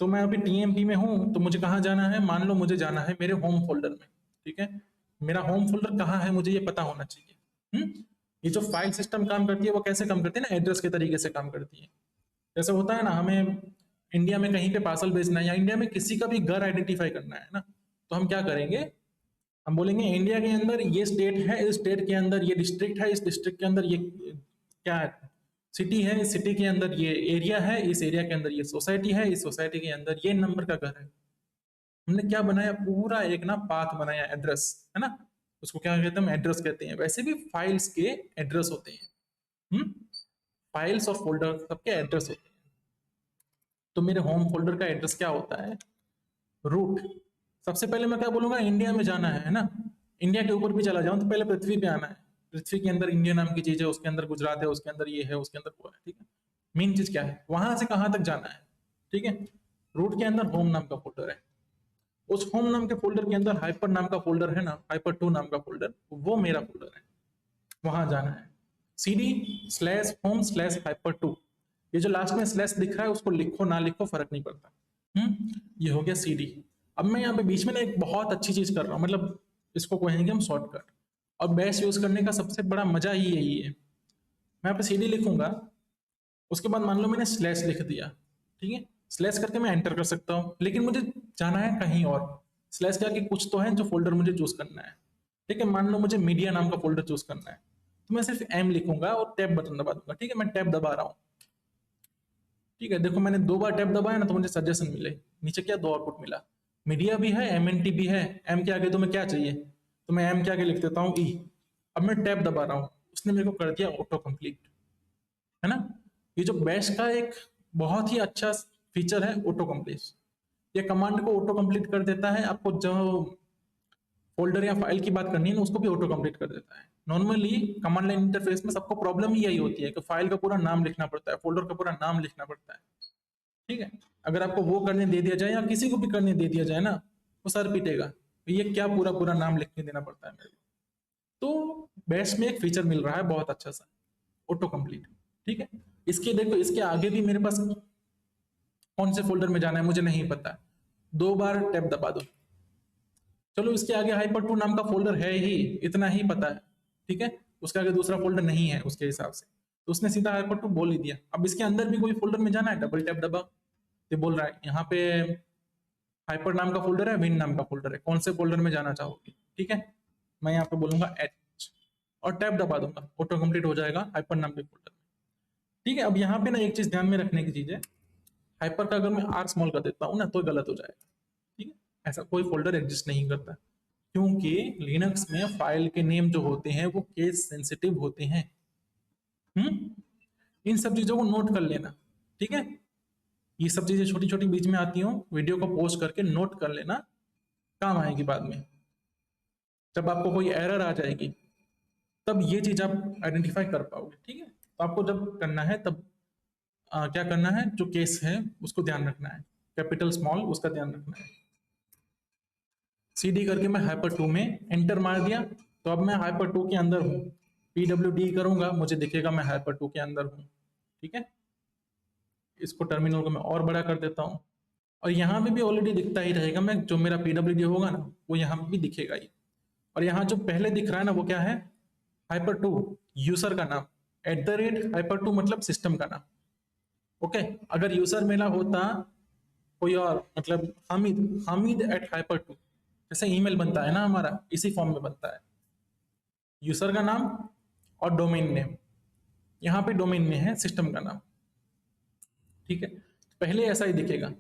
तो मैं अभी टीएमपी में हूं तो मुझे कहाँ जाना है, मान लो मुझे जाना है मेरे होम फोल्डर में। ठीक है, मेरा होम फोल्डर कहाँ है मुझे ये पता होना चाहिए। ये जो फाइल सिस्टम काम करती है वो कैसे काम करती है ना, एड्रेस के तरीके से काम करती है। जैसे होता है ना, हमें इंडिया में कहीं पे पार्सल भेजना है या इंडिया में किसी का भी घर आइडेंटिफाई करना है ना, तो हम क्या करेंगे, हम बोलेंगे इंडिया के अंदर ये स्टेट है, इस स्टेट के अंदर ये डिस्ट्रिक्ट है, इस डिस्ट्रिक्ट के अंदर ये क्या है, सिटी है, इस सिटी के अंदर ये एरिया है, इस एरिया के अंदर ये सोसाइटी है, इस सोसाइटी के अंदर ये नंबर का घर है। हमने क्या बनाया, पूरा एक ना पाथ बनाया, एड्रेस, है ना, उसको क्या कहते हैं, हम एड्रेस कहते हैं। वैसे भी फाइल्स के एड्रेस होते हैं। हम्म फाइल्स और फोल्डर सबके एड्रेस होते हैं। तो मेरे होम फोल्डर का एड्रेस क्या होता है, रूट। सबसे पहले मैं क्या बोलूंगा, इंडिया में जाना है ना, इंडिया के ऊपर भी चला जाऊं तो पहले पृथ्वी पे आना है। पृथ्वी के अंदर इंडिया नाम की चीज है, उसके अंदर गुजरात है, उसके अंदर ये है, उसके अंदर वो है, ठीक है। मेन चीज क्या है, वहां से कहां तक जाना है, ठीक है। रूट के अंदर होम नाम का फोल्डर है, उस होम नाम के फोल्डर के अंदर हाइपर नाम का फोल्डर है ना, हाइपर टू नाम का फोल्डर, वो मेरा फोल्डर है, वहां जाना है। cd slash home slash hyper two, ये जो लास्ट में स्लैश दिख रहा है उसको लिखो ना लिखो फर्क नहीं पड़ता। ये हो गया cd। अब मैं यहाँ पे बीच में ना एक बहुत अच्छी चीज कर रहा हूँ, मतलब इसको कहेंगे हम शॉर्टकट। और बैश यूज करने का सबसे बड़ा मजा ही यही है। मैं यहाँ पे cd लिखूंगा, उसके बाद मान लो मैंने स्लैश लिख दिया, ठीक है। स्लैश करके मैं एंटर कर सकता हूँ, लेकिन मुझे जाना है कहीं और। स्लैश क्या कि कुछ तो है जो फोल्डर मुझे चूज करना है, ठीक है। मान लो मुझे मीडिया नाम का फोल्डर चूज करना है, तो मैं सिर्फ एम लिखूंगा और टैब बटन दबा दूंगा, ठीक है। मैं टैब दबा रहा हूँ, ठीक है। देखो मैंने 2 बार टैब दबाया ना, तो मुझे सजेशन मिले, नीचे क्या, 2 आउटपुट मिला। मीडिया भी है, एमएनटी भी है, एम के आगे तुम्हें क्या चाहिए, तो मैं एम के आगे लिख देता हूँ ई। अब मैं टैब दबा रहा हूँ, उसने मेरे को कर दिया ऑटो कंप्लीट, है ना। ये जो बैश का एक बहुत ही अच्छा फीचर है, ऑटो कंप्लीट। ये कमांड को ऑटो कंप्लीट कर देता है, आपको जो फोल्डर या फाइल की बात करनी है ना, उसको भी ऑटो कंप्लीट कर देता है। नॉर्मली कमांड लाइन इंटरफेस में सबको प्रॉब्लम ही यही होती है कि फाइल का पूरा नाम लिखना पड़ता है, फोल्डर का पूरा नाम लिखना पड़ता है, ठीक है। अगर आपको वो करने दे दिया जाए या किसी को भी करने दे दिया जाए ना, वो सर पीटेगा, ये क्या पूरा पूरा नाम लिख के देना पड़ता है मेरे को। तो बैश में एक फीचर मिल रहा है बहुत अच्छा सा, ऑटो कंप्लीट, ठीक है। इसके देखो, इसके आगे भी मेरे पास कौन से फोल्डर में जाना है मुझे नहीं पता, 2 बार टैब दबा दो, चलो इसके आगे हाइपर टू नाम का फोल्डर है ही, इतना ही पता है, ठीक है। उसके आगे दूसरा फोल्डर नहीं है उसके हिसाब से, तो उसने सीधा हाइपर टू बोल ही दिया। अब इसके अंदर भी कोई फोल्डर में जाना है, डबल टैप दबा, ये बोल रहा है यहाँ पे हाइपर नाम का फोल्डर है, विन नाम का फोल्डर है, कौन से फोल्डर में जाना चाहोगे, ठीक है। मैं यहाँ पे बोलूंगा एच और टैप दबा दूंगा, ऑटो कंप्लीट हो जाएगा हाइपर नाम के फोल्डर में, ठीक है। अब यहाँ पे ना एक चीज ध्यान में रखने की चीज है, हाइपर का अगर मैं आर स्मॉल कर देता हूँ ना तो गलत हो जाएगा, ठीक है। ऐसा कोई फोल्डर एग्जिस्ट नहीं करता, क्योंकि लिनक्स में फाइल के नेम जो होते हैं वो केस सेंसिटिव होते हैं। इन सब चीजों को नोट कर लेना, ठीक है। ये सब चीजें छोटी छोटी बीच में आती हो, वीडियो को पॉज करके नोट कर लेना, काम आएगी बाद में। जब आपको कोई एरर आ जाएगी तब ये चीज आप आइडेंटिफाई कर पाओगे, ठीक है। तो आपको जब करना है तब क्या करना है, जो केस है उसको ध्यान रखना है, कैपिटल स्मॉल उसका ध्यान रखना है। सीडी करके मैं हाइपर टू में एंटर मार दिया, तो अब मैं हाइपर टू के अंदर हूँ। PWD करूंगा, मुझे दिखेगा मैं हाइपर टू के अंदर हूँ, ठीक है। इसको टर्मिनल को मैं और बड़ा कर देता हूँ, और यहाँ पे भी ऑलरेडी दिखता ही रहेगा, मैं जो मेरा PWD होगा ना वो यहाँ पे भी दिखेगा ही। और यहाँ जो पहले दिख रहा है ना वो क्या है, हाइपर टू यूजर का नाम, @हाइपर टू मतलब सिस्टम का नाम, ओके। अगर यूजर मेरा होता कोई और, मतलब Hamid, Hamid at hyper two, जैसे ईमेल बनता है ना हमारा, इसी फॉर्म में बनता है, यूजर का नाम और डोमेन नेम। यहाँ पे डोमेन में है सिस्टम का नाम, ठीक है। पहले ऐसा ही दिखेगा।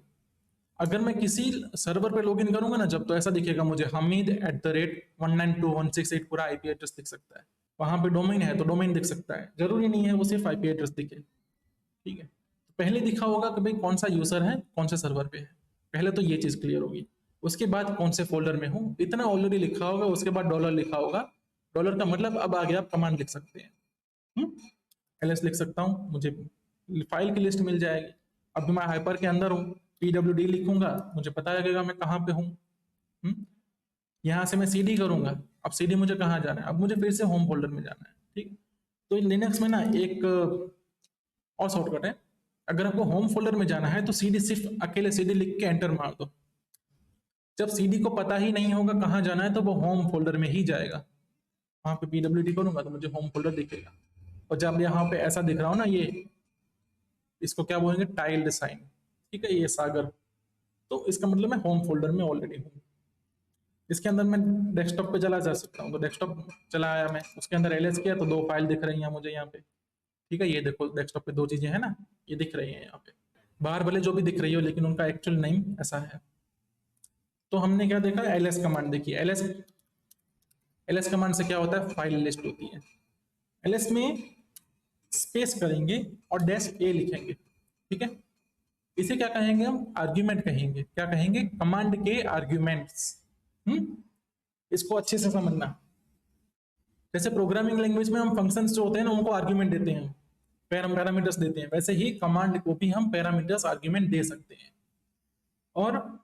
अगर मैं किसी सर्वर पे लॉगिन करूंगा ना जब, तो ऐसा दिखेगा मुझे, हामिद @192.168 पूरा आईपी एड्रेस दिख सकता है। वहां पे डोमेन है तो डोमेन दिख सकता है, जरूरी नहीं है वो सिर्फ आईपी एड्रेस दिखे, ठीक है। तो पहले दिखा होगा कि भाई कौन सा यूजर है, कौन से सर्वर पे है, पहले तो ये चीज क्लियर होगी। उसके बाद कौन से फोल्डर में हूँ इतना ऑलरेडी लिखा होगा, उसके बाद डॉलर लिखा होगा। डॉलर का मतलब अब आगे आप कमांड लिख सकते हैं, एलएस लिख सकता हूँ, मुझे फाइल की लिस्ट मिल जाएगी। अब मैं हाइपर के अंदर हूँ, PWD लिखूंगा, मुझे पता लगेगा मैं कहाँ पे हूँ। यहाँ से मैं CD करूंगा, अब CD मुझे कहाँ जाना है, अब मुझे फिर से होम फोल्डर में जाना है, ठीक है। तो लिनक्स में ना एक और शॉर्टकट है, अगर आपको होम फोल्डर में जाना है तो CD सिर्फ अकेले CD लिख के एंटर मार दो। जब CD को पता ही नहीं होगा कहाँ जाना है तो वो होम फोल्डर में ही जाएगा। वहां पे PWD करूंगा तो मुझे होम फोल्डर दिखेगा। और जब यहाँ पे ऐसा दिख रहा हो ना, ये इसको क्या बोलेंगे, टाइल्ड साइन, ठीक है, ये सागर, तो इसका मतलब मैं होम फोल्डर में ऑलरेडी हूँ। इसके अंदर मैं डेस्कटॉप पे चला जा सकता हूँ, तो डेस्कटॉप चला आया मैं, उसके अंदर एलएस किया तो 2 फाइल दिख रही हैं मुझे यहाँ पे, ठीक है। ये देखो डेस्कटॉप पे 2 चीजें हैं ना, ये दिख रही हैं यहाँ पे, बाहर भले जो भी दिख रही हो लेकिन उनका एक्चुअल नेम ऐसा है। तो हमने क्या देखा, ls कमांड देखी। ls कमांड से क्या होता है, फाइल लिस्ट होती है। ls में स्पेस करेंगे और डैश ए लिखेंगे, ठीक है। इसे क्या कहेंगे हम, आर्ग्यूमेंट कहेंगे। क्या कहेंगे, कमांड के आर्ग्यूमेंट्स। इसको अच्छे से समझना। जैसे प्रोग्रामिंग लैंग्वेज में हम फंक्शंस जो होते हैं ना उनको आर्ग्यूमेंट देते हैं, पैरामीटर्स देते हैं, वैसे ही कमांड को भी हम पैरामीटर्स आर्ग्यूमेंट दे सकते हैं। और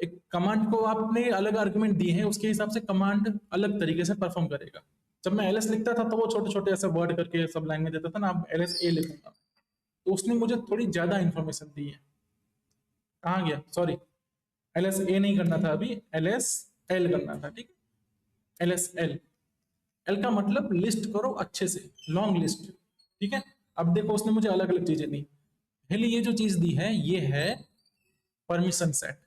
एक कमांड को आपने अलग आर्ग्यूमेंट दिए हैं, उसके हिसाब से कमांड अलग तरीके से परफॉर्म करेगा। जब मैं ls लिखता था तो वो छोटे छोटे ऐसे वर्ड करके सब लाइन में देता था ना, अब ls a लिखूंगा तो उसने मुझे थोड़ी ज्यादा इंफॉर्मेशन दी है। कहाँ गया, सॉरी, ls a नहीं करना था, अभी ls l करना था, ठीक है। ls l, l का मतलब लिस्ट करो अच्छे से, लॉन्ग लिस्ट, ठीक है। अब देखो उसने मुझे अलग अलग चीजें दी। पहले ये जो चीज दी है ये है परमिशन सेट।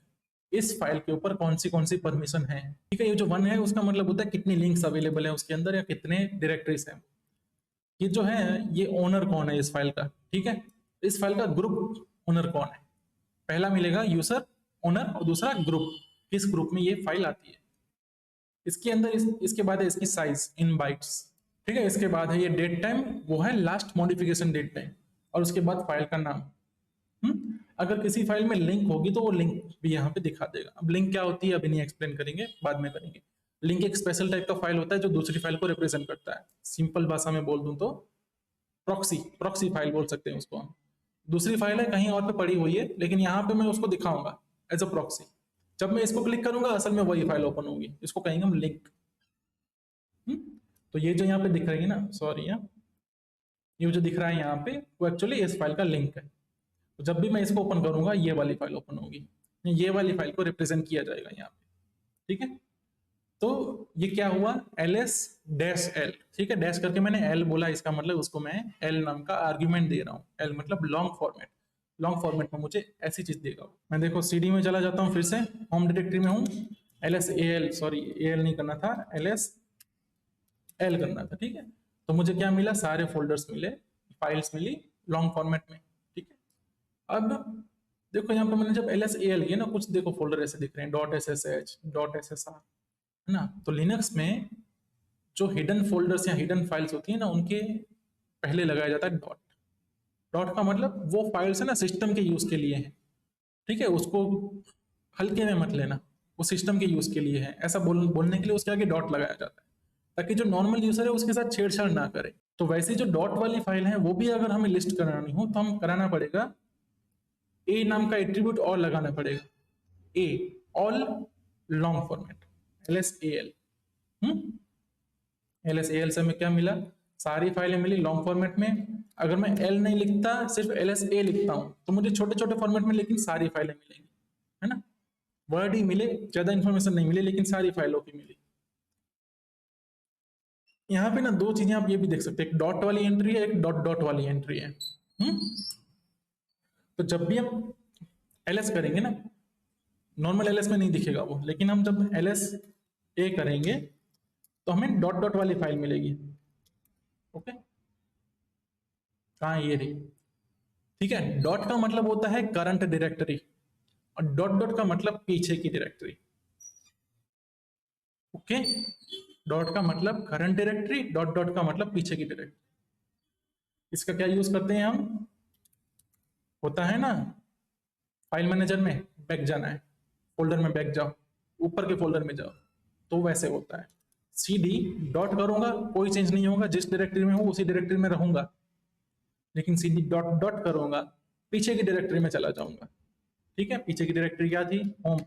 इस फाइल के ऊपर कौन सी परमिशन है, ठीक है। ये जो 1 है उसका मतलब होता है कितनी लिंक्स अवेलेबल है उसके अंदर या कितने डायरेक्टरीज है। ये जो है ये ओनर कौन है इस फाइल का, ठीक है। इस फाइल का ग्रुप ओनर कौन है, पहला मिलेगा यूजर ओनर और दूसरा ग्रुप, किस ग्रुप में ये फाइल आती है। इसके अंदर इसके बाद है इसकी साइज इन बाइट्स, ठीक है। इसके बाद है ये डेट टाइम, वो है लास्ट मॉडिफिकेशन डेट टाइम, और उसके बाद फाइल का नाम। अगर किसी फाइल में लिंक होगी तो वो लिंक भी यहाँ पे दिखा देगा। अब लिंक क्या होती है अभी नहीं एक्सप्लेन करेंगे, बाद में करेंगे। लिंक एक स्पेशल टाइप का फाइल होता है जो दूसरी फाइल को रिप्रेजेंट करता है। सिंपल भाषा में बोल दूं तो प्रॉक्सी फाइल बोल सकते हैं उसको हम। दूसरी फाइल है कहीं और पे पड़ी हुई है, लेकिन यहाँ पे मैं उसको दिखाऊंगा एज अ प्रॉक्सी। जब मैं इसको क्लिक करूंगा असल में वही फाइल ओपन होगी, इसको कहेंगे हम लिंक। तो ये जो यहाँ पे दिख रही है ना, सॉरी, ये जो दिख रहा है यहाँ पे वो एक्चुअली इस फाइल का लिंक है। तो जब भी मैं इसको ओपन करूंगा ये वाली फाइल ओपन होगी, ये वाली फाइल को रिप्रेजेंट किया जाएगा यहाँ पे, ठीक है। तो ये क्या हुआ, ls डैश l, ठीक है। डैश करके मैंने l बोला, इसका मतलब उसको मैं l नाम का आर्ग्यूमेंट दे रहा हूँ। l मतलब लॉन्ग फॉर्मेट, लॉन्ग फॉर्मेट में मुझे ऐसी चीज देगा। मैं देखो cd में चला जाता हूँ, फिर से होम डायरेक्टरी में हूँ, ls सॉरी al नहीं करना था, ls l करना था, ठीक है। तो मुझे क्या मिला, सारे फोल्डर्स मिले, फाइल्स मिली लॉन्ग फॉर्मेट में, ठीक है। अब देखो यहाँ पे मैंने जब ls al किया ना, कुछ देखो फोल्डर ऐसे दिख रहे हैं, .ssh .ssr, है ना। तो लिनक्स में जो हिडन फोल्डर्स या हिडन फाइल्स होती है ना उनके पहले लगाया जाता है डॉट। डॉट का मतलब वो फाइल्स है ना सिस्टम के यूज के लिए है, ठीक है। उसको हल्के में मत लेना, वो सिस्टम के यूज के लिए है, ऐसा बोलने के लिए उसके आगे डॉट लगाया जाता है ताकि जो नॉर्मल यूजर है उसके साथ छेड़छाड़ ना करे। तो वैसे जो डॉट वाली फाइल है वो भी अगर हमें लिस्ट करानी हो तो हम कराना पड़ेगा ए नाम का एट्रीब्यूट और लगाना पड़ेगा, a all long format LSAL। LSAL से हमें क्या मिला, सारी फाइलें मिली लॉन्ग फॉर्मेट में। अगर मैं L नहीं लिखता, सिर्फ LSA लिखता हूं तो मुझे छोटे छोटे फॉर्मेट में लेकिन सारी फाइलें मिलेंगी, है ना। वर्ड ही मिले, ज्यादा इंफॉर्मेशन नहीं मिली, लेकिन सारी फाइलों की मिली। यहाँ पे ना दो चीजें आप ये भी देख सकते हैं, एक डॉट वाली एंट्री है, एक डॉट डॉट वाली एंट्री है। तो जब भी हम ls करेंगे ना, नॉर्मल ls में नहीं दिखेगा वो, लेकिन हम जब ls a करेंगे तो हमें डॉट डॉट वाली फाइल मिलेगी, ओके। कहाँ ये रही, ठीक है। डॉट का मतलब होता है करंट डायरेक्टरी और डॉट डॉट का मतलब पीछे की डायरेक्टरी, ओके। डॉट का मतलब करंट डायरेक्टरी, डॉट डॉट का मतलब पीछे की डायरेक्टरी। इसका क्या यूज करते हैं हम, होता है ना फाइल मैनेजर में बैक जाना है, फोल्डर में बैक जाओ, ऊपर के फोल्डर में जाओ, तो वैसे होता है। cd डॉट करूंगा कोई चेंज नहीं होगा, जिस डायरेक्टरी में हूं उसी डायरेक्टरी में रहूंगा, लेकिन cd डॉट डॉट करूंगा पीछे की डायरेक्टरी में चला जाऊंगा, ठीक है। पीछे की डायरेक्टरी क्या थी, होम,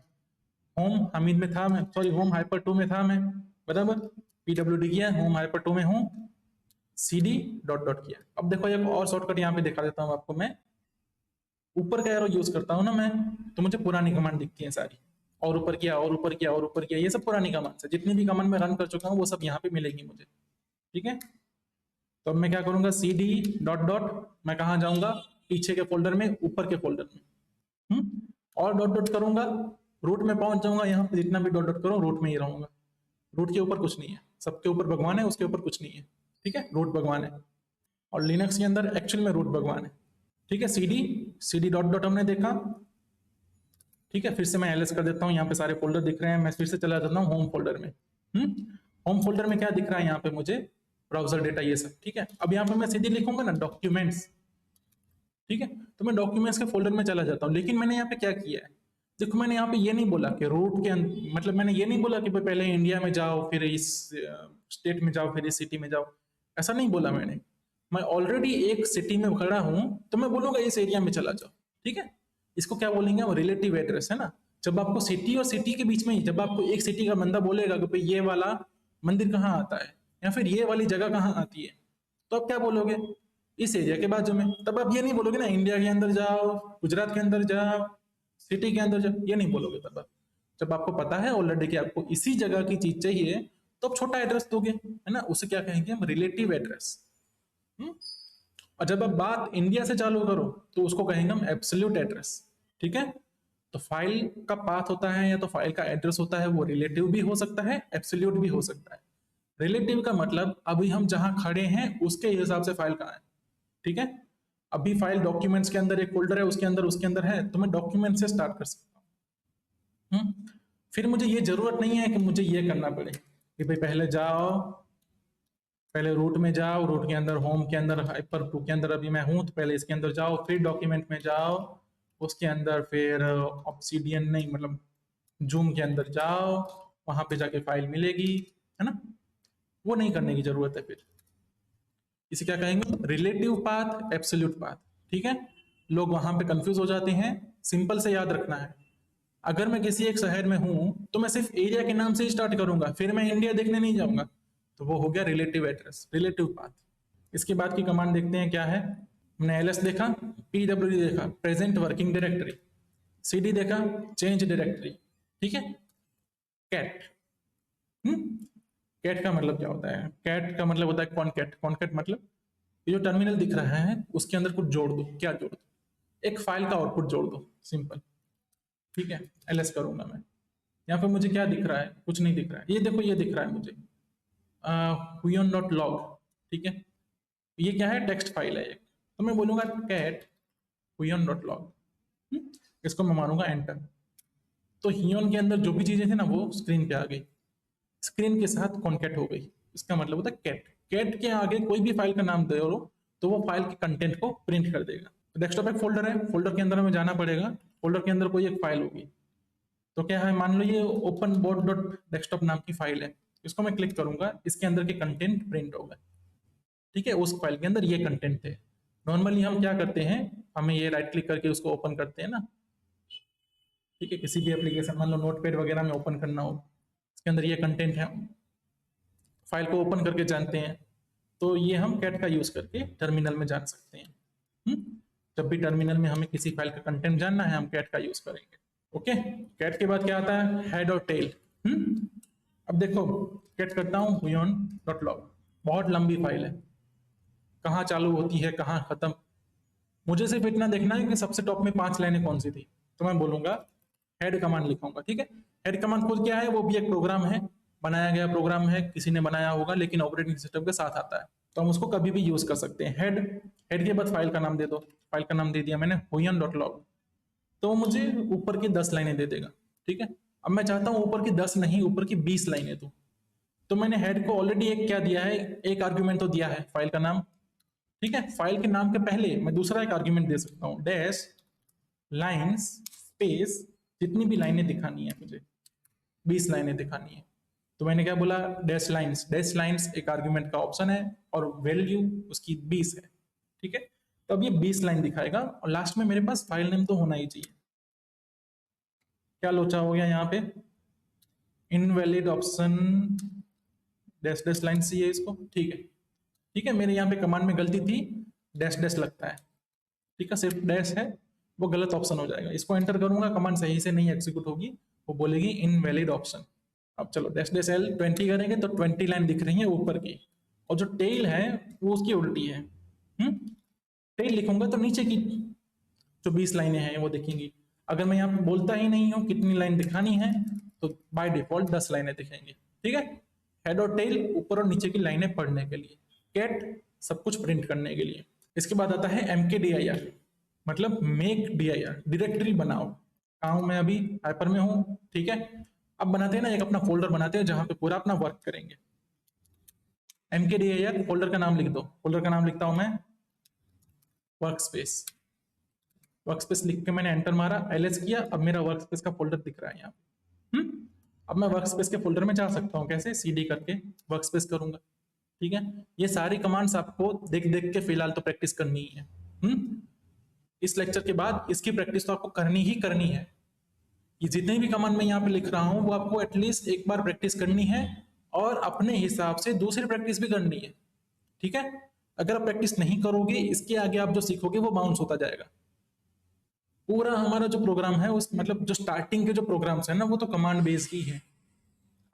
होम हमीद में था मैं, सॉरी होम हाइपर 2 में था मैं, बराबर। pwd किया, होम हाइपर 2 में हूं, cd डॉट डॉट किया। अब देखो एक और शॉर्टकट यहाँ पे दिखा देता हूँ आपको मैं, ऊपर का एरो यूज करता हूँ ना मैं, तो मुझे पुरानी कमांड दिखती है सारी, और ऊपर किया और ऊपर किया और ऊपर किया, ये सब पुरानी कमांड है। जितनी भी कमांड मैं रन कर चुका हूँ वो सब यहाँ पे मिलेगी मुझे, ठीक है। तो अब मैं क्या करूंगा, cd डॉट डॉट, मैं कहाँ जाऊंगा, पीछे के फोल्डर में, ऊपर के फोल्डर में, और डॉट डॉट करूंगा, रूट में पहुंच जाऊंगा। यहाँ पे जितना भी डॉट डॉट करूँ रूट में ही रहूंगा, रूट के ऊपर कुछ नहीं है, सबके ऊपर भगवान है, उसके ऊपर कुछ नहीं है, ठीक है। रूट भगवान है और लिनक्स के अंदर एक्चुअल में रूट भगवान है, ठीक है। cd डॉट डॉट हमने देखा, ठीक है, फिर से मैं एलएस कर देता हूँ, यहाँ पे सारे फोल्डर दिख रहे हैं, मैं फिर से चला जाता हूँ होम फोल्डर में। होम फोल्डर में क्या दिख रहा है यहाँ पे मुझे, ब्राउजर डेटा ये सब, ठीक है। अब यहाँ पे मैं सीधे लिखूंगा ना डॉक्यूमेंट्स, ठीक है, तो मैं डॉक्यूमेंट्स के फोल्डर में चला जाता हूँ। लेकिन मैंने यहाँ पे क्या किया है, देखो मैंने यहाँ पे ये नहीं बोला कि रूट के मतलब मैंने ये नहीं बोला कि भाई पहले इंडिया में जाओ फिर इस स्टेट में जाओ फिर इस सिटी में जाओ, ऐसा नहीं बोला मैंने। मैं ऑलरेडी एक सिटी में खड़ा हूं तो मैं बोलूंगा इस एरिया में चला जाओ, ठीक है। इसको क्या बोलेंगे, वो रिलेटिव एड्रेस है ना। जब आपको सिटी और सिटी के बीच में, जब आपको एक सिटी का बंदा बोलेगा कि भाई ये वाला मंदिर कहाँ आता है या फिर ये वाली जगह कहाँ आती है, तो आप क्या बोलोगे, इस एरिया के बाजू में। तब आप ये नहीं बोलोगे ना इंडिया के अंदर जाओ, गुजरात के अंदर जाओ, सिटी के अंदर जाओ, ये नहीं बोलोगे। तब आप, जब आपको पता है ऑलरेडी कि आपको इसी जगह की चीज चाहिए, तो आप छोटा एड्रेस दोगे, है ना। उसे क्या कहेंगे हम, रिलेटिव एड्रेस। और जब आप बात इंडिया से चालू करो तो उसको कहेंगे हम एब्सोल्यूट एड्रेस, ठीक है। तो फाइल का पाथ होता है या तो फाइल का एड्रेस होता है, वो रिलेटिव भी हो सकता है, एब्सोल्यूट भी हो सकता है। रिलेटिव का मतलब अभी हम जहां खड़े हैं उसके हिसाब से फाइल कहाँ है, ठीक है। अभी फाइल डॉक्यूमेंट्स के अंदर एक फोल्डर है, उसके अंदर है, तो मैं डॉक्यूमेंट से स्टार्ट कर सकता हूँ। फिर मुझे ये जरूरत नहीं है कि मुझे ये करना पड़े कि भाई पहले जाओ, पहले रूट में जाओ, रूट के अंदर होम के अंदर हाइपर टू के अंदर अभी मैं हूं तो पहले इसके अंदर जाओ, फिर डॉक्यूमेंट में जाओ, उसके अंदर फिर ऑब्सीडियन नहीं मतलब जूम के अंदर जाओ, वहां पे जाके फाइल मिलेगी, है ना। वो नहीं करने की जरूरत है। फिर इसे क्या कहेंगे, रिलेटिव पाथ, एब्सोल्यूट पाथ, ठीक है। लोग वहां पे कंफ्यूज हो जाते हैं, सिंपल से याद रखना है। अगर मैं किसी एक शहर में हूं तो मैं सिर्फ एरिया के नाम से ही स्टार्ट करूंगा, फिर मैं इंडिया देखने नहीं जाऊंगा, तो वो हो गया रिलेटिव एड्रेस, रिलेटिव पाथ। इसके बाद की कमांड देखते हैं क्या है। हमने एलएस देखा, पीडब्ल्यूडी देखा, प्रेजेंट वर्किंग डायरेक्टरी, सीडी देखा, चेंज डायरेक्टरी, ठीक है। कैट, कैट का मतलब क्या होता है, कैट का मतलब होता है कॉनकैट। कॉनकैट मतलब ये जो टर्मिनल दिख रहा है उसके अंदर कुछ जोड़ दो। क्या जोड़ दो, एक फाइल का आउटपुट जोड़ दो, सिंपल, ठीक है। एलएस करूंगा मैं, यहाँ पे मुझे क्या दिख रहा है, कुछ नहीं दिख रहा है। ये देखो ये दिख रहा है मुझे हुयन डॉट लॉग, ठीक है। ये क्या है, टेक्स्ट फाइल है एक, तो मैं बोलूंगा कैट हुयन डॉट लॉग, इसको मैं मारूंगा एंटर। तो हियन के अंदर जो भी चीजें थी ना वो स्क्रीन पे आ गई, स्क्रीन के साथ कॉन्केट हो गई। इसका मतलब होता है कैट। कैट के आगे कोई भी फाइल का नाम दे दो तो वो फाइल के कंटेंट को प्रिंट कर देगा। तो डेस्कटॉप एक फोल्डर है, फोल्डर के अंदर हमें जाना पड़ेगा, फोल्डर के अंदर कोई एक फाइल होगी। तो क्या है, मान लो ये ओपन बोर्ड डॉट डेस्कटॉप नाम की फाइल है, इसको मैं क्लिक करूंगा, इसके अंदर के कंटेंट प्रिंट होगा, ठीक है। उस फाइल के अंदर ये कंटेंट थे। नॉर्मली हम क्या करते हैं, हमें ये राइट क्लिक करके उसको ओपन करते हैं ना, ठीक है। किसी भी एप्लीकेशन, मान लो नोटपैड वगैरह में ओपन करना हो, इसके अंदर ये कंटेंट है, फाइल को ओपन करके जानते हैं। तो ये हम कैट का यूज करके टर्मिनल में जान सकते हैं। जब भी टर्मिनल में हमें किसी फाइल का कंटेंट जानना है हम कैट का यूज करेंगे। ओके, कैट के बाद क्या आता है, हेड और टेल। अब देखो कैट करता हूँ हुयन डॉट लॉग, बहुत लंबी फाइल है, कहाँ चालू होती है कहाँ खत्म। मुझे सिर्फ इतना देखना है कि सबसे टॉप में 5 लाइनें कौन सी थी, तो मैं बोलूंगा हेड कमांड लिखूंगा, ठीक है। हेड कमांड खुद क्या है, वो भी एक प्रोग्राम है, बनाया गया प्रोग्राम है, किसी ने बनाया होगा लेकिन ऑपरेटिंग सिस्टम के साथ आता है, तो हम उसको कभी भी यूज कर सकते हैं। हेड, हेड के बाद फाइल का नाम दे दो, फाइल का नाम दे दिया मैंने हुयन डॉट लॉग, तो मुझे ऊपर की 10 लाइनें दे देगा, ठीक है। अब मैं चाहता हूं ऊपर की 10 नहीं, ऊपर की 20 लाइनें दूं, तो मैंने हेड को ऑलरेडी एक क्या दिया है, एक आर्ग्यूमेंट तो दिया है फाइल का नाम, ठीक है। फाइल के नाम के पहले मैं दूसरा एक आर्ग्यूमेंट दे सकता हूं, डैश लाइन्स स्पेस, जितनी भी लाइनें दिखानी है मुझे, 20 लाइनें दिखानी है, तो मैंने क्या बोला, डैश लाइन्स। डैश लाइन्स एक आर्ग्यूमेंट का ऑप्शन है और वैल्यू उसकी 20 है, ठीक है। तो अब ये 20 लाइन दिखाएगा और लास्ट में मेरे पास फाइल नेम तो होना ही चाहिए। क्या लोचा हो गया यहाँ पे, invalid option, dash dash line सी है इसको, ठीक है, ठीक है। मेरे यहाँ पे कमांड में गलती थी, डैश डैश लगता है, ठीक है, सिर्फ डैश है, वो गलत ऑप्शन हो जाएगा। इसको एंटर करूंगा, कमांड सही से नहीं एग्जीक्यूट होगी, वो बोलेगी इनवैलिड ऑप्शन। अब चलो डैश डैश एल 20 करेंगे तो 20 लाइन दिख रही है ऊपर की, और जो टेल है वो उसकी उल्टी है। टेल लिखूंगा तो नीचे की जो 20 लाइनें हैं वो दिखेंगी। अगर मैं यहाँ पे बोलता ही नहीं हूँ कितनी लाइन दिखानी है तो बाय डिफॉल्ट 10 लाइनें दिखेंगी, ठीक है। हेड और टेल ऊपर और नीचे की लाइनें पढ़ने के लिए, कैट सब कुछ प्रिंट करने के लिए। इसके बाद आता है MKDIR, मतलब मेक DIR, डायरेक्टरी बनाओ। कहाँ हूँ मैं अभी, हाइपर में हूँ, ठीक है। अब बनाते हैं ना एक अपना फोल्डर बनाते हैं जहां पे पूरा अपना वर्क करेंगे। mkdir फोल्डर का नाम लिख दो, फोल्डर का नाम लिखता हूं मैं वर्क स्पेस। वर्क स्पेस लिख के मैंने एंटर मारा, ls किया, अब मेरा वर्क स्पेस का फोल्डर दिख रहा है यहाँ पे। अब मैं वर्क स्पेस के फोल्डर में जा सकता हूँ, कैसे, cd करके वर्क स्पेस करूंगा, ठीक है। ये सारी कमांड्स आपको देख देख के फिलहाल तो प्रैक्टिस करनी ही है। इस लेक्चर के बाद इसकी प्रैक्टिस तो आपको करनी ही करनी है। ये जितने भी कमांड मैं यहाँ पे लिख रहा हूँ वो आपको एटलीस्ट एक बार प्रैक्टिस करनी है और अपने हिसाब से दूसरी प्रैक्टिस भी करनी है, ठीक है। अगर आप प्रैक्टिस नहीं करोगे, इसके आगे आप जो सीखोगे वो बाउंस होता जाएगा। पूरा हमारा जो प्रोग्राम है उस मतलब जो स्टार्टिंग के जो प्रोग्राम्स है ना वो तो कमांड बेस्ड ही है।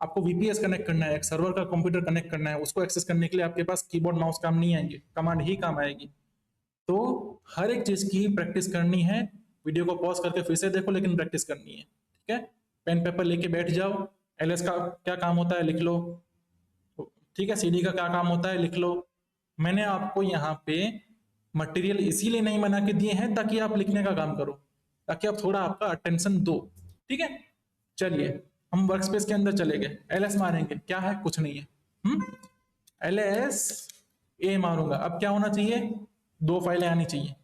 आपको वीपीएस कनेक्ट करना है, एक सर्वर का कंप्यूटर कनेक्ट करना है, उसको एक्सेस करने के लिए आपके पास कीबोर्ड माउस काम नहीं आएंगे, कमांड ही काम आएगी। तो हर एक चीज की प्रैक्टिस करनी है। वीडियो को पॉज करके फिर से देखो, लेकिन प्रैक्टिस करनी है, ठीक है। पेन पेपर लेके बैठ जाओ, एलएस का क्या काम होता है लिख लो, ठीक है। सीडी का क्या काम होता है लिख लो। मैंने आपको यहाँ पे मटेरियल इसीलिए नहीं बना के दिए हैं ताकि आप लिखने का काम करो, ताकि आप थोड़ा आपका अटेंशन दो, ठीक है। चलिए हम वर्क स्पेस के अंदर चले गए, एलएस मारेंगे, क्या है, कुछ नहीं है। एलएस ए मारूंगा, अब क्या होना चाहिए, दो फाइलें आनी चाहिए,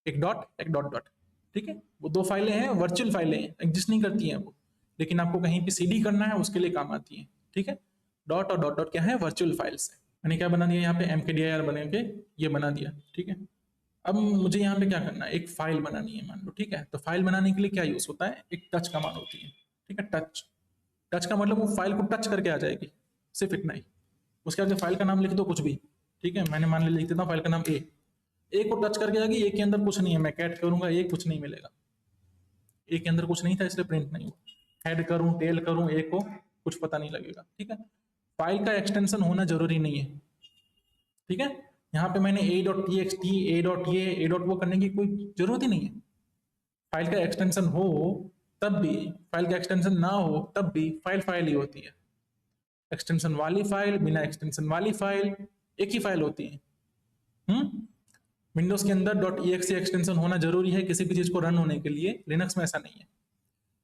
एक डॉट एक डॉट डॉट, ठीक है। वो दो फाइलें हैं, वर्चुअल फाइलें हैं, एग्जिस्ट नहीं करती हैं वो, लेकिन आपको कहीं पे सीडी करना है उसके लिए काम आती है, ठीक है। डॉट और डॉट डॉट क्या है, वर्चुअल फाइल्स है। मैंने क्या बना दिया यहाँ पे, mkdir बना के ये बना दिया, ठीक है। अब मुझे यहाँ पे क्या करना है, एक फाइल बनानी है मान लो, ठीक है। तो फाइल बनाने के लिए क्या यूज होता है, एक टच कमांड होती है, ठीक है। टच, टच का मतलब वो फाइल को टच करके आ जाएगी, सिर्फ इतना ही। उसके आगे फाइल का नाम लिख दो कुछ भी, ठीक है। मैंने मान लिख देता हूँ फाइल का नाम ए को टच करके आएगी, ए के अंदर कुछ नहीं है, मैं कैट करूंगा ए कुछ नहीं मिलेगा, ए के अंदर कुछ नहीं था इसलिए प्रिंट नहीं हुआ। हेड करूं टेल करूं ए को कुछ पता नहीं लगेगा, ठीक है। फाइल का एक्सटेंशन होना जरूरी नहीं है, ठीक है। यहाँ पे मैंने a.txt a डॉट वो करने की कोई जरूरत ही नहीं है। फाइल का एक्सटेंशन हो तब भी, फाइल का एक्सटेंशन ना हो तब भी फाइल फाइल ही होती है। एक्सटेंशन वाली फाइल, बिना एक्सटेंशन वाली फाइल एक ही फाइल होती है। विंडोज के अंदर .exe एक्सटेंशन होना जरूरी है किसी भी चीज को रन होने के लिए, लिनक्स में ऐसा नहीं है।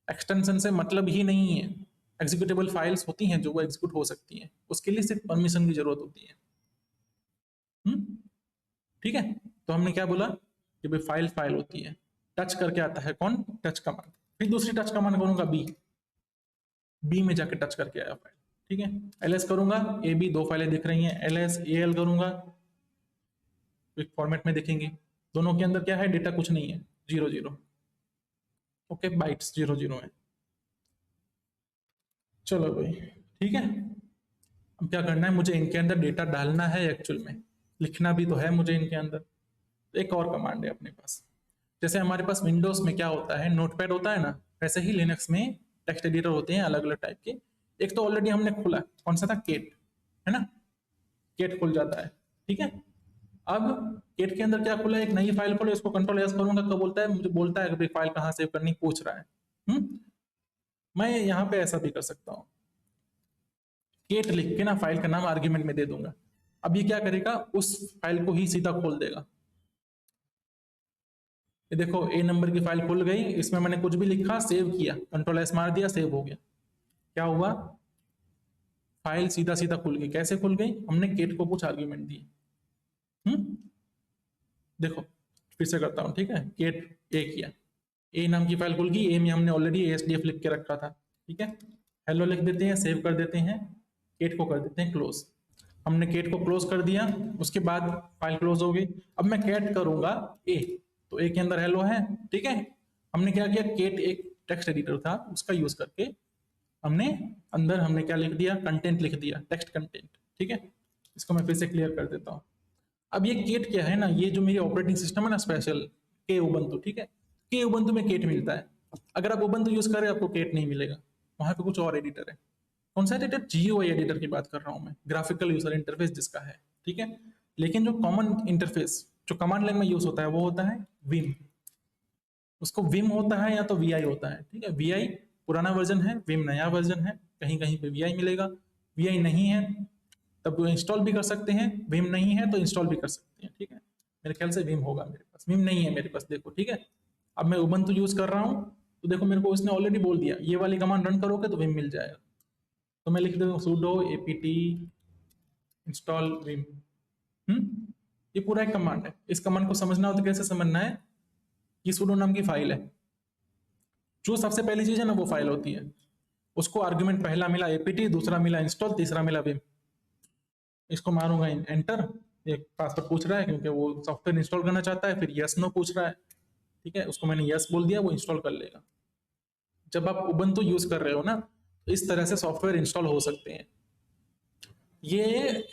एक्सटेंशन से मतलब ही नहीं है, एग्जीक्यूटेबल फाइल्स होती हैं जो वो एग्जीक्यूट हो सकती हैं, उसके लिए सिर्फ परमिशन की जरूरत होती है। ठीक है। तो हमने क्या बोला कि भाई फाइल फाइल होती है, टच करके आता है कौन, टच कमांड। फिर दूसरी टच कमांड करूंगा बी में जाके टच करके आया फाइल, ठीक है। एलएस करूंगा, ए बी दो फाइलें दिख रही हैं, एलएस एल करूंगा, एक फॉर्मेट में देखेंगे, दोनों के अंदर क्या है, डेटा कुछ नहीं है, 0 0, ओके, बाइट्स 0 0 है। चलो भाई, ठीक है। अब क्या करना है, मुझे इनके अंदर डेटा डालना है, एक्चुअल में लिखना भी तो है मुझे इनके अंदर। एक और कमांड है अपने पास, जैसे हमारे पास विंडोज में क्या होता है, नोटपैड होता है ना, वैसे ही लिनक्स में टेक्स्ट एडिटर होते हैं अलग अलग टाइप के। एक तो ऑलरेडी हमने खोला, कौन सा था, केट, है ना, केट खुल जाता है, ठीक है। अब केट के अंदर क्या खुला, एक नई फाइल खोलो, इसको कंट्रोल एस करूंगा तो बोलता है, मुझे बोलता है कि फाइल कहाँ सेव करनी, पूछ रहा है। मैं यहाँ पे ऐसा भी कर सकता हूँ, केट लिख के ना फाइल का नाम आर्ग्यूमेंट में दे दूंगा। अब ये क्या करेगा, उस फाइल को ही सीधा खोल देगा। ये देखो ए नंबर की फाइल खुल गई, इसमें मैंने कुछ भी लिखा, सेव किया, कंट्रोल एस मार दिया, सेव हो गया। क्या हुआ, फाइल सीधा सीधा खुल गई। कैसे खुल गई, हमने केट को कुछ आर्ग्यूमेंट दिए। देखो फिर से करता हूं, ठीक है। केट ए किया, ए नाम की फाइल खुल गई, ए में हमने ऑलरेडी एसडीएफ लिख के रखा था, ठीक है। हेलो लिख देते हैं, सेव कर देते हैं, केट को कर देते हैं क्लोज। हमने केट को क्लोज कर दिया, उसके बाद फाइल क्लोज हो गई। अब मैं कैट करूंगा ए, तो ए के अंदर हेलो है, ठीक है। हमने क्या किया, केट एक टेक्स्ट एडिटर था, उसका यूज करके हमने अंदर हमने क्या लिख दिया, कंटेंट लिख दिया, टेक्स्ट कंटेंट, ठीक है। इसको मैं फिर से क्लियर कर देता हूँ। अब ये केट क्या है ना, ये जो मेरी ऑपरेटिंग सिस्टम है ना स्पेशल, के उबंटू, ठीक है। के उबंटू में केट मिलता है। अगर आप उबंटू यूज कर रहे हैं आपको केट नहीं मिलेगा, वहां पे कुछ और एडिटर है। कौन सा एडिटर, जीयूआई एडिटर की बात कर रहा हूं मैं, ग्राफिकल यूजर इंटरफेस जिसका है, ठीक है। लेकिन जो कॉमन इंटरफेस जो कमांड लाइन में यूज होता है वो होता है विम। उसको विम होता है या तो वीआई होता है, ठीक है। वीआई पुराना वर्जन है, विम नया वर्जन है, कहीं कहीं पे वीआई मिलेगा। वीआई नहीं है तब इंस्टॉल भी कर सकते हैं, विम नहीं है तो इंस्टॉल भी कर सकते हैं, ठीक है। मेरे ख्याल से विम होगा, मेरे पास विम नहीं है मेरे पास, देखो, ठीक है। अब मैं उबंटू यूज कर रहा हूँ, तो देखो मेरे को उसने ऑलरेडी बोल दिया ये वाली कमांड रन करोगे तो विम मिल जाएगा। तो मैं लिख देता हूँ sudo apt install vim। ये पूरा एक कमांड है। इस कमांड को समझना हो तो कैसे समझना है, ये sudo नाम की फाइल है, जो सबसे पहली चीज है ना वो फाइल होती है, उसको आर्ग्यूमेंट पहला मिला apt, दूसरा मिला इंस्टॉल, तीसरा मिला vim। इसको मारूंगा एंटर, एक पासवर्ड पूछ रहा है क्योंकि वो सॉफ्टवेयर इंस्टॉल करना चाहता है, फिर यस नो पूछ रहा है, ठीक है, उसको मैंने यस बोल दिया, वो इंस्टॉल कर लेगा। जब आप उबंटू यूज कर रहे हो ना तो इस तरह से सॉफ्टवेयर इंस्टॉल हो सकते हैं। ये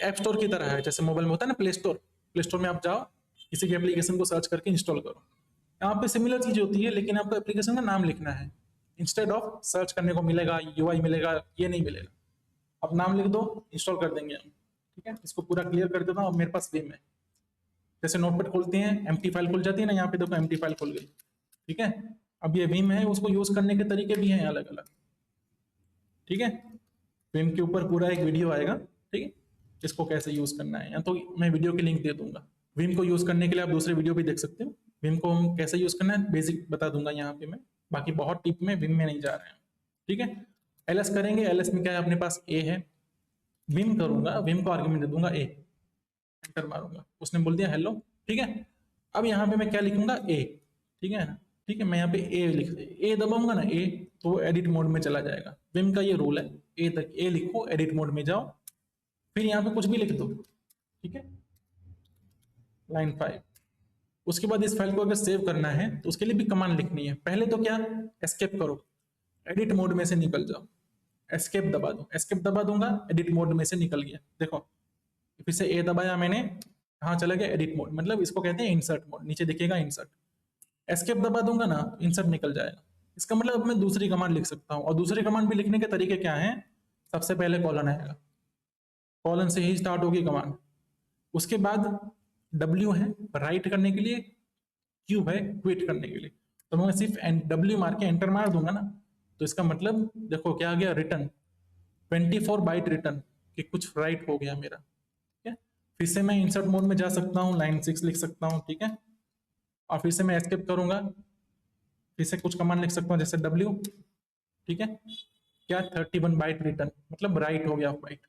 ऐप स्टोर की तरह है, जैसे मोबाइल में होता है ना प्ले स्टोर में आप जाओ, किसी की एप्लीकेशन को सर्च करके इंस्टॉल करो, यहाँ पे सिमिलर चीज होती है, लेकिन आपको एप्लीकेशन का नाम लिखना है। इंस्टेड ऑफ सर्च करने को मिलेगा यूआई मिलेगा, ये नहीं मिलेगा, आप नाम लिख दो, इंस्टॉल कर देंगे हम। ठीक है, इसको पूरा क्लियर कर देता हूँ। अब मेरे पास विम है, जैसे नोटपैड खोलते हैं एम्प्टी फाइल खुल जाती है ना, यहाँ पे देखो एम्प्टी फाइल खुल गई। ठीक है, अब ये विम है, उसको यूज करने के तरीके भी हैं अलग अलग। ठीक है, विम के ऊपर पूरा एक वीडियो आएगा, ठीक है, इसको कैसे यूज करना है, या तो मैं वीडियो की लिंक दे दूंगा। विम को यूज करने के लिए आप दूसरे वीडियो भी देख सकते हो। विम को हम कैसे यूज करना है बेसिक बता दूंगा यहाँ पे मैं, बाकी बहुत टिप में विम में नहीं जा रहे हैं। ठीक है, एलएस करेंगे, एलएस में क्या है अपने पास ए है, विम करूंगा, विम को आर्ग्यूमेंट दे दूंगा ए, एंटर मारूंगा, उसने बोल दिया हेलो। ठीक है, अब यहाँ पे मैं क्या लिखूंगा ए, ठीक है ना, ठीक है, मैं यहाँ पे ए लिख ए दबाऊंगा ना ए, तो वो एडिट मोड में चला जाएगा। विम का ये रूल है, ए तक ए लिखो, एडिट मोड में जाओ, फिर यहाँ पे कुछ भी लिख दो। ठीक है, लाइन 5। उसके बाद इस फाइल को अगर सेव करना है तो उसके लिए भी कमांड लिखनी है। पहले तो क्या, एस्केप करो, एडिट मोड में से निकल जाओ, एस्केप दबा दो, एस्केप दबा दूंगा, एडिट मोड में से निकल गया। देखो फिर से ए दबाया मैंने, कहाँ चला गया, एडिट मोड, मतलब इसको कहते हैं इंसर्ट मोड, नीचे दिखेगा इंसर्ट। एस्केप दबा दूंगा ना, इंसर्ट निकल जाएगा। इसका मतलब अब मैं दूसरी कमांड लिख सकता हूँ, और दूसरी कमांड भी लिखने के तरीके क्या है, सबसे पहले कॉलन आएगा, कॉलन से ही स्टार्ट होगी कमांड, उसके बाद W है राइट करने के लिए, Q है क्विट करने के लिए। तो मैं सिर्फ W मार के एंटर मार दूंगा ना, तो इसका मतलब देखो क्या आ गया, रिटर्न 24 बाइट रिटर्न, कि कुछ राइट हो गया मेरा। ठीक है, फिर से मैं इंसर्ट मोड में जा सकता हूँ, लाइन 6 लिख सकता हूँ। ठीक है, और फिर से मैं एस्केप करूंगा, फिर से कुछ कमांड लिख सकता हूँ जैसे W। ठीक है, क्या 31 बाइट रिटर्न, मतलब राइट हो गया बाइट।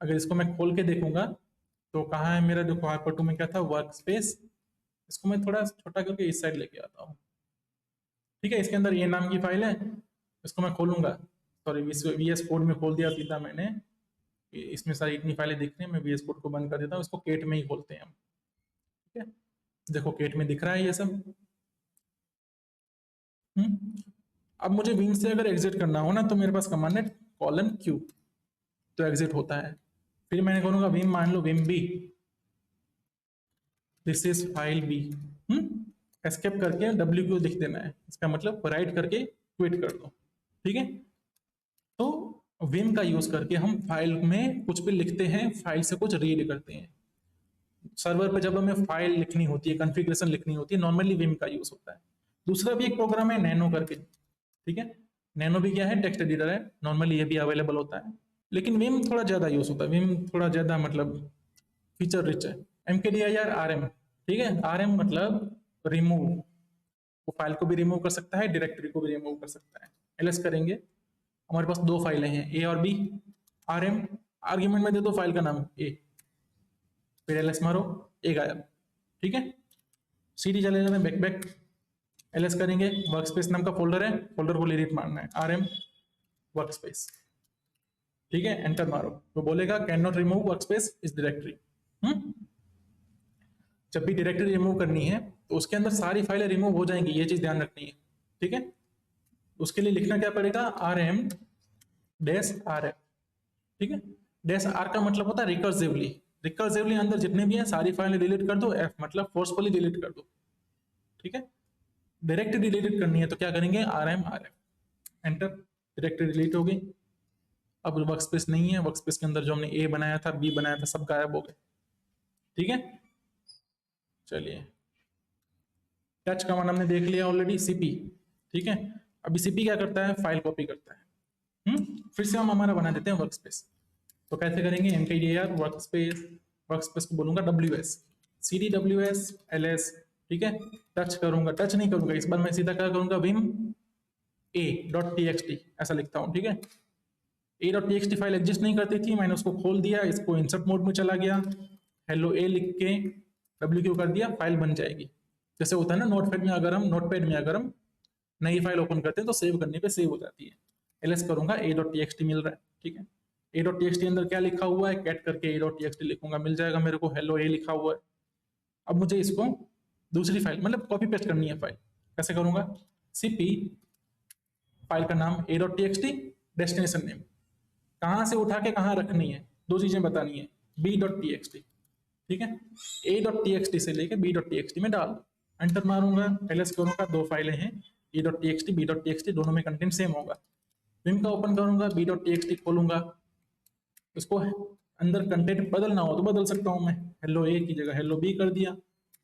अगर इसको मैं खोल के देखूंगा तो कहाँ है मेरा, देखो हाइपर टू में क्या था, वर्क स्पेस, इसको मैं थोड़ा छोटा करके इस साइड लेके आता हूँ। ठीक है, इसके अंदर ये नाम की फाइल है, इसको मैं खोलूंगा, सॉरी VS कोड में खोल दिया सीधा मैंने, इसमें सारी इतनी फाइलें दिख रही हैं, मैं VS कोड को बंद कर देता हूँ, इसको केट में ही खोलते हैं हम। ठीक है, देखो केट में दिख रहा है ये सब। अब मुझे विम से अगर एग्जिट करना हो ना तो मेरे पास कमांड है कॉलन Q, तो एग्जिट होता है। फिर मैंने कहूंगा विम, मान लो vim B, this is file B, escape करके WQ लिख देना है, इसका मतलब राइट करके क्विट कर दो। ठीक है, तो विम का यूज करके हम फाइल में कुछ भी लिखते हैं, फाइल से कुछ रीड करते हैं। सर्वर पे जब हमें फाइल लिखनी होती है, कॉन्फ़िगरेशन लिखनी होती है, नॉर्मली विम का यूज होता है। दूसरा भी एक प्रोग्राम है नैनो करके, ठीक है, नैनो भी क्या है, टेक्स्ट एडिटर है, नॉर्मली ये भी अवेलेबल होता है, लेकिन विम थोड़ा ज्यादा यूज होता है, विम थोड़ा ज्यादा मतलब फीचर रिच है। MKDIR RM, ठीक है, RM मतलब रिमूव, वो फाइल को भी रिमूव कर सकता है, डायरेक्टरी को भी रिमूव कर सकता है। एलएस करेंगे, हमारे पास दो फाइलें हैं ए और बी, RM आर्ग्यूमेंट में दे दो फाइल का नाम ए, फिर एलएस मारो, ए गायब। ठीक है, CD चले जाते हैं, बैक बैक, एलएस करेंगे, वर्कस्पेस नाम का फोल्डर है, फोल्डर को डिलीट मारना है, RM वर्कस्पेस। ठीक है, एंटर मारो, तो बोलेगा कैन नॉट रिमूव वर्कस्पेस इस डायरेक्टरी। जब भी डायरेक्टरी रिमूव करनी है तो उसके अंदर सारी फाइलें रिमूव हो जाएंगी, ये चीज ध्यान रखनी है। ठीक है, उसके लिए लिखना क्या पड़ेगा, RM-RF। ठीक है, -R का मतलब होता है रिकर्सिवली, रिकर्सिवली अंदर जितने भी हैं सारी फाइलें डिलीट कर दो, F मतलब फोर्सफुली डिलीट कर दो। ठीक है, डायरेक्टरी डिलीट करनी है तो क्या करेंगे, RM-RF, एंटर, डायरेक्टरी डिलीट हो गई। अब वर्कस्पेस नहीं है, वर्कस्पेस के अंदर जो हमने A बनाया था, B बनाया था, सब गायब हो गए। ठीक है, चलिए, टच कमांड हमने देख लिया ऑलरेडी, CP। ठीक है, अभी CP क्या करता है, फाइल कॉपी करता है। फिर से हम हमारा बना देते हैं वर्कस्पेस, तो कैसे करेंगे, MKDIR वर्कस्पेस, वर्कस्पेस को बोलूंगा WS, CD WS LS। ठीक है, टच करूंगा, टच नहीं करूंगा, इस बार मैं सीधा क्या करूंगा, विम a.txt ऐसा लिखता हूँ, ठीक है। a.txt फाइल एग्जिस्ट नहीं करती थी, मैंने उसको खोल दिया, इसको इंसर्ट मोड में चला गया, हेलो ए लिख के WQ कर दिया, फाइल बन जाएगी। जैसे होता है ना नोटपैड में अगर हम नई फाइल ओपन करते हैं तो सेव करने पे सेव हो जाती है। ls करूंगा a.txt मिल रहा है, ठीक है। a.txt अंदर क्या लिखा हुआ है, कैट करके a.txt लिखूंगा, मिल जाएगा मेरे को हेलो ए लिखा हुआ है। अब मुझे इसको दूसरी फाइल मतलब कॉपी पेस्ट करनी है फाइल, कैसे करूंगा, cp फाइल का नाम a.txt, डेस्टिनेशन नेम, कहां से उठा के कहां रखनी है, दो चीजें बतानी है, b.txt, ठीक है। a.txt से लेके b.txt में डाल दो, एंटर मारूंगा, ls करूंगा, दो फाइलें हैं a.txt b.txt, दोनों में कंटेंट सेम होगा। विम का ओपन करूंगा, b.txt खोलूंगा, उसको अंदर कंटेंट बदलना हो तो बदल सकता हूं मैं, हेलो ए की जगह हेलो बी कर दिया,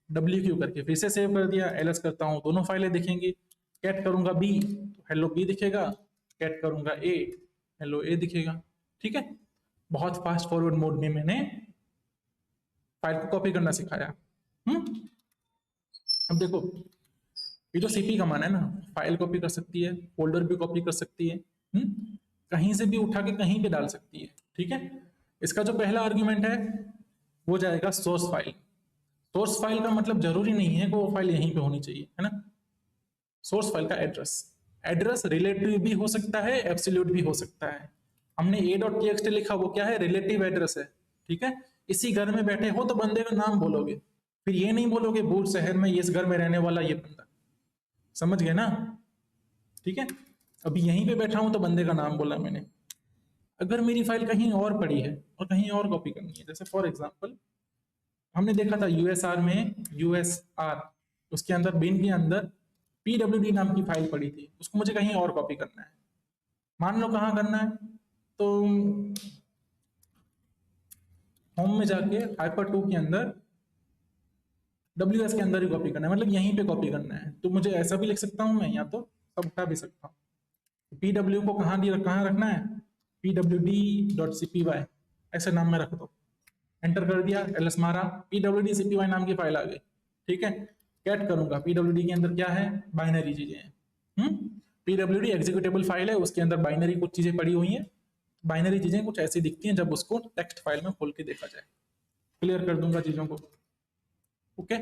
WQ करके फिर से सेव कर दिया, ls करता हूं, दोनों फाइलें दिखेंगी, कैट करूंगा b तो हेलो बी दिखेगा, कैट करूंगा a हेलो ए दिखेगा, ठीक है। बहुत फास्ट फॉरवर्ड मोड में मैंने फाइल को कॉपी करना सिखाया। अब देखो ये जो सीपी कमांड है ना, फाइल कॉपी कर सकती है, फोल्डर भी कॉपी कर सकती है, कहीं से भी उठा के कहीं पे डाल सकती है, ठीक है। इसका जो पहला आर्ग्यूमेंट है वो जाएगा सोर्स फाइल। सोर्स फाइल का मतलब जरूरी नहीं है कि वो फाइल यहीं पे होनी चाहिए, है ना। सोर्स फाइल का एड्रेस, एड्रेस रिलेटिव भी हो सकता है, एब्सोल्यूट भी हो सकता है। हमने a.txt लिखा, वो क्या है, रिलेटिव एड्रेस है, ठीक है। इसी घर में बैठे हो तो बंदे का नाम बोलोगे, फिर ये नहीं बोलोगे बूट शहर में इस घर में रहने वाला ये बंदा, समझ गए ना, ठीक है। अभी यहीं पे बैठा हूं तो बंदे का नाम बोला मैंने। अगर मेरी फाइल कहीं और पड़ी है और कहीं और कॉपी करनी है, जैसे फॉर एग्जांपल हमने देखा था यूएसआर में, यूएसआर उसके अंदर बिन के अंदर pwd नाम की फाइल पड़ी थी, उसको मुझे कहीं और कॉपी करना है, मान लो कहाँ करना है, तो होम में जाके hyper2 के अंदर WS के अंदर ही कॉपी करना है, मतलब यहीं पे कॉपी करना है। तो मुझे ऐसा भी लिख सकता हूँ मैं, या तो सब उठा भी सकता हूँ। pw को कहाँ रखना है, pwd.cpy ऐसे नाम में रख दो, एंटर कर दिया, ls मारा, pwd.cpy नाम की फाइल आ गई, ठीक है। कैट करूंगा, pwd के अंदर क्या है, बाइनरी चीजें हैं, pwd एग्जीक्यूटेबल फाइल है, उसके अंदर बाइनरी कुछ चीजें पड़ी हुई हैं, बाइनरी चीजें कुछ ऐसी दिखती हैं जब उसको टेक्स्ट फाइल में खोल के देखा जाए। क्लियर कर दूंगा चीजों को, ओके।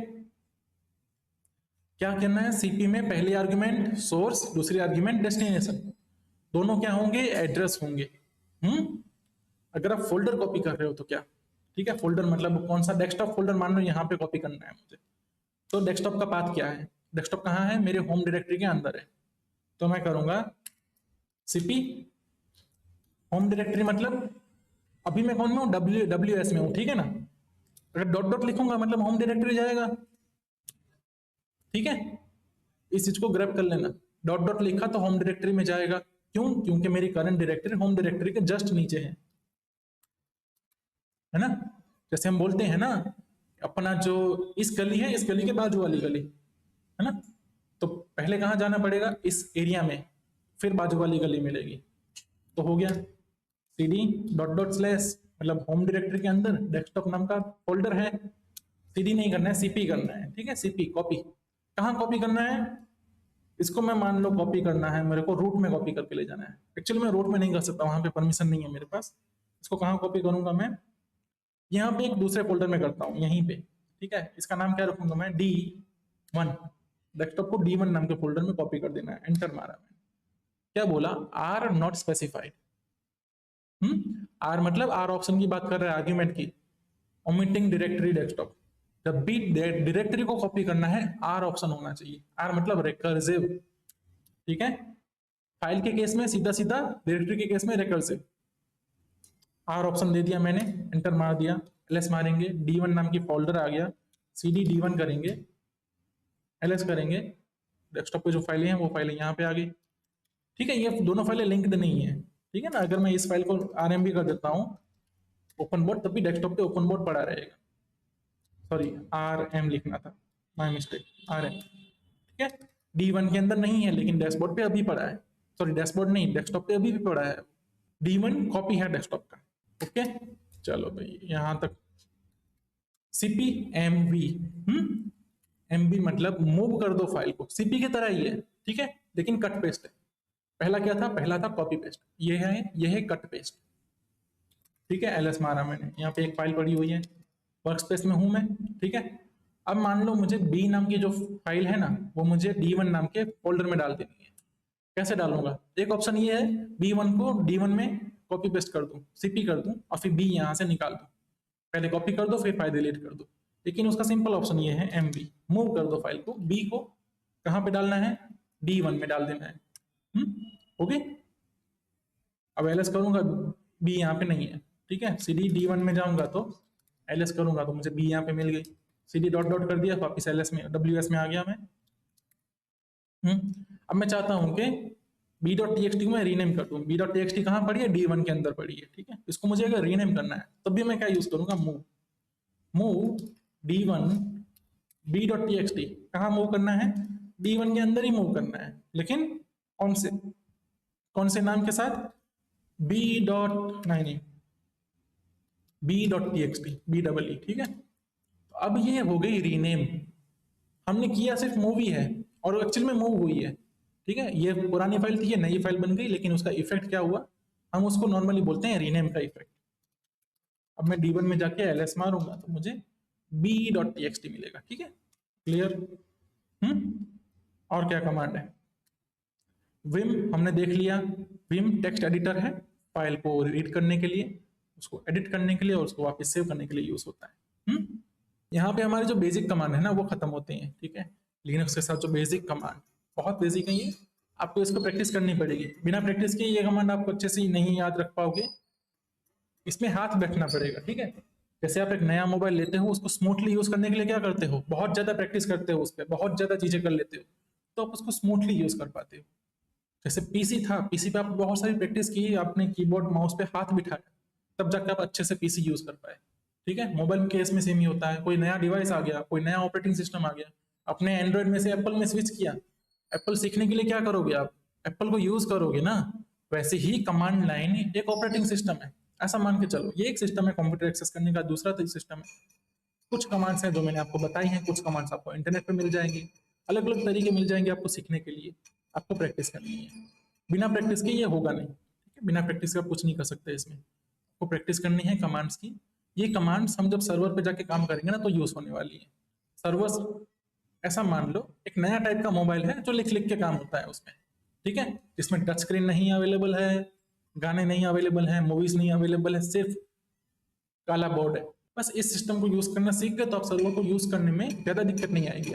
क्या करना है, सीपी में पहले आर्गुमेंट सोर्स, दूसरी आर्गुमेंट डेस्टिनेशन, दोनों क्या होंगे, एड्रेस होंगे। अगर आप फोल्डर कॉपी कर रहे हो तो क्या, ठीक है, फोल्डर मतलब कौन सा, डेस्कटॉप फोल्डर मान लो यहाँ पे कॉपी करना है मुझे, तो डेस्कटॉप का पाथ क्या है, डेस्कटॉप कहाँ है, मेरे होम डायरेक्टरी के अंदर है, तो मैं करूंगा सीपी होम डायरेक्टरी, मतलब अभी मैं कौन में हूँ, WS में हूँ, ठीक है ना। अगर डॉट डॉट लिखूंगा मतलब होम डायरेक्टरी जाएगा, ठीक है। इस चीज को ग्रैब कर लेना, डॉट डॉट लिखा तो होम डायरेक्टरी में जाएगा, क्यों, क्योंकि मेरी करंट डायरेक्टरी होम डायरेक्टरी के जस्ट नीचे है ना। जैसे हम बोलते हैं ना, अपना जो इस गली है, इस गली के बाजू वाली गली है ना, तो पहले कहाँ जाना पड़ेगा, इस एरिया में, फिर बाजू वाली गली मिलेगी, तो हो गया cd डॉट डॉट स्लैश, मतलब होम डायरेक्टरी के अंदर डेस्कटॉप नाम का फोल्डर है, cd नहीं करना है, cp करना है, ठीक है। cp कॉपी, कहाँ कॉपी करना है, इसको मैं मान लो कॉपी करना है मेरे को, रूट में कॉपी करके ले जाना है, एक्चुअली मैं रूट में नहीं कर सकता, वहां पे परमिशन नहीं है मेरे पास। इसको कहाँ कॉपी करूंगा मैं, यहाँ पे एक दूसरे फोल्डर में करता हूँ, यहीं पे, ठीक है। इसका नाम क्या रखूंगा मैं, D1, डेस्कटॉप को D1 नाम के फोल्डर में कॉपी कर देना है, एंटर मारा मैंने, क्या बोला, आर नॉट स्पेसिफाइड, आर मतलब आर ऑप्शन की बात कर रहा है, आर्ग्यूमेंट की, ओमिटिंग डायरेक्टरी डेस्कटॉप, जब भी डायरेक्टरी को कॉपी करना है आर ऑप्शन होना चाहिए, आर मतलब रिकर्सिव, ठीक है। फाइल के केस में सीधा सीधा, डायरेक्टरी के केस में रिकर्सिव, आर ऑप्शन दे दिया मैंने, एंटर मार दिया, ls मारेंगे, D1 नाम की फोल्डर आ गया, cd D1 करेंगे, ls करेंगे, डेस्कटॉप पे जो फाइलें हैं वो फाइलें यहाँ पे आ गई, ठीक है। ये दोनों फाइलें लिंक्ड नहीं है, ठीक है ना। अगर मैं इस फाइल को rmb कर देता हूँ ओपन बोर्ड, तब भी डेस्कटॉप पे ओपन बोर्ड पड़ा रहेगा, सॉरी rm लिखना था, माय मिस्टेक, rm, ठीक है। D1 के अंदर नहीं है लेकिन डैशबोर्ड पे अभी पड़ा है, सॉरी डैशबोर्ड नहीं, डेस्कटॉप पे अभी भी पड़ा है, D1 कॉपी है डेस्कटॉप का, ओके। चलो भाई यहां तक, सीपी एमवी, एमबी मतलब मूव कर दो फाइल को, सीपी की तरह ही है, ठीक है, लेकिन कट पेस्ट है, पहला क्या था, पहला था कॉपी पेस्ट, ये है कट पेस्ट। ठीक है, एलएस मारा मैंने, यहाँ पे एक फाइल पड़ी हुई है, वर्क स्पेस में हूं मैं। ठीक है, अब मान लो मुझे बी नाम की जो फाइल है ना, वो मुझे D1 नाम के फोल्डर में डाल देनी है। कैसे डालूंगा? एक ऑप्शन ये है, B1 को D1 में कॉपी पेस्ट कर दूं, CP कर दूं, और फिर B यहाँ से निकाल दूं। पहले कॉपी कर दो, फिर फाइल डिलीट कर दो। लेकिन उसका सिंपल ऑप्शन ये है, MV, मूव कर दो फाइल को, B को कहाँ पे डालना है, D1 में डाल देना है। ओके, अब एलएस करूंगा, बी यहाँ पे नहीं है। ठीक है, CD D1 में जाऊंगा तो एलएस करूंगा तो मुझे बी यहाँ पे मिल गई, CD डॉट डॉट कर दिया, वापिस एलएस में, WS में आ गया मैं। अब मैं चाहता हूं कि b.txt को मैं रीनेम कर दूं। b.txt कहाँ पड़ी है, D1 के अंदर पड़ी है। ठीक है, इसको मुझे अगर रीनेम करना है तब भी मैं क्या यूज करूंगा, मूव D1 b.txt। कहाँ मूव करना है, D1 के अंदर ही मूव करना है, लेकिन कौन से नाम के साथ, b.txt, B-E-E। ठीक है, तो अब ये हो गई रीनेम। हमने किया सिर्फ मूव ही है, और एक्चुअल में मूव हुई है। ठीक है, ये पुरानी फाइल थी, ये नई फाइल बन गई, लेकिन उसका इफेक्ट क्या हुआ, हम उसको नॉर्मली बोलते हैं रीनेम का इफेक्ट। अब मैं D1 में जाके एलएस मारूंगा तो मुझे b.txt मिलेगा। ठीक है, क्लियर? और क्या कमांड है, विम हमने देख लिया। विम टेक्स्ट एडिटर है, फाइल को रीड करने के लिए, उसको एडिट करने के लिए, और उसको वापस सेव करने के लिए यूज होता है। यहाँ पे हमारे जो बेसिक कमांड है ना वो खत्म होते हैं। ठीक है, लिनक्स के साथ जो बेसिक कमांड, बहुत बेसिक है ये, आपको इसको प्रैक्टिस करनी पड़ेगी। बिना प्रैक्टिस के ये कमांड आपको अच्छे से नहीं याद रख पाओगे, इसमें हाथ बैठना पड़ेगा। ठीक है, जैसे आप एक नया मोबाइल लेते हो, उसको स्मूथली यूज करने के लिए क्या करते हो, बहुत ज्यादा प्रैक्टिस करते हो, उस पर बहुत ज्यादा चीजें कर लेते हो, तो आप उसको स्मूथली यूज कर पाते हो। जैसे पीसी था, पीसी पे आप बहुत सारी प्रैक्टिस की, आपने कीबोर्ड माउस पे हाथ बिठाया, तब जाकर आप अच्छे से पीसी यूज कर पाए। ठीक है, मोबाइल केस में सेम ही होता है, कोई नया डिवाइस आ गया, कोई नया ऑपरेटिंग सिस्टम आ गया, अपने एंड्रॉइड में से एप्पल में स्विच किया, एप्पल सीखने के लिए क्या करोगे आप, एप्पल को यूज करोगे ना। वैसे ही कमांड लाइन एक ऑपरेटिंग सिस्टम है, ऐसा मान के चलो, ये एक सिस्टम है कंप्यूटर एक्सेस करने का, दूसरा सिस्टम है। कुछ कमांड्स हैं जो मैंने आपको बताई हैं, कुछ कमांड्स आपको इंटरनेट पे मिल जाएंगे, अलग अलग तरीके मिल जाएंगे आपको सीखने के लिए। आपको प्रैक्टिस करनी है, बिना प्रैक्टिस के ये होगा नहीं। ठीक है, बिना प्रैक्टिस के आप कुछ नहीं कर सकते इसमें, आपको प्रैक्टिस करनी है कमांड्स की। ये कमांड्स हम जब सर्वर पे जाके काम करेंगे ना तो यूज होने वाली है। सर्वर्स, ऐसा मान लो एक नया टाइप का मोबाइल है जो लिख लिख के काम होता है उसमें। ठीक है, जिसमें टच स्क्रीन नहीं अवेलेबल है, गाने नहीं अवेलेबल है, मूवीज नहीं अवेलेबल है, सिर्फ काला बोर्ड है। बस इस सिस्टम को यूज करना सीख गए तो आप सर्वर को यूज करने में ज्यादा दिक्कत नहीं आएगी।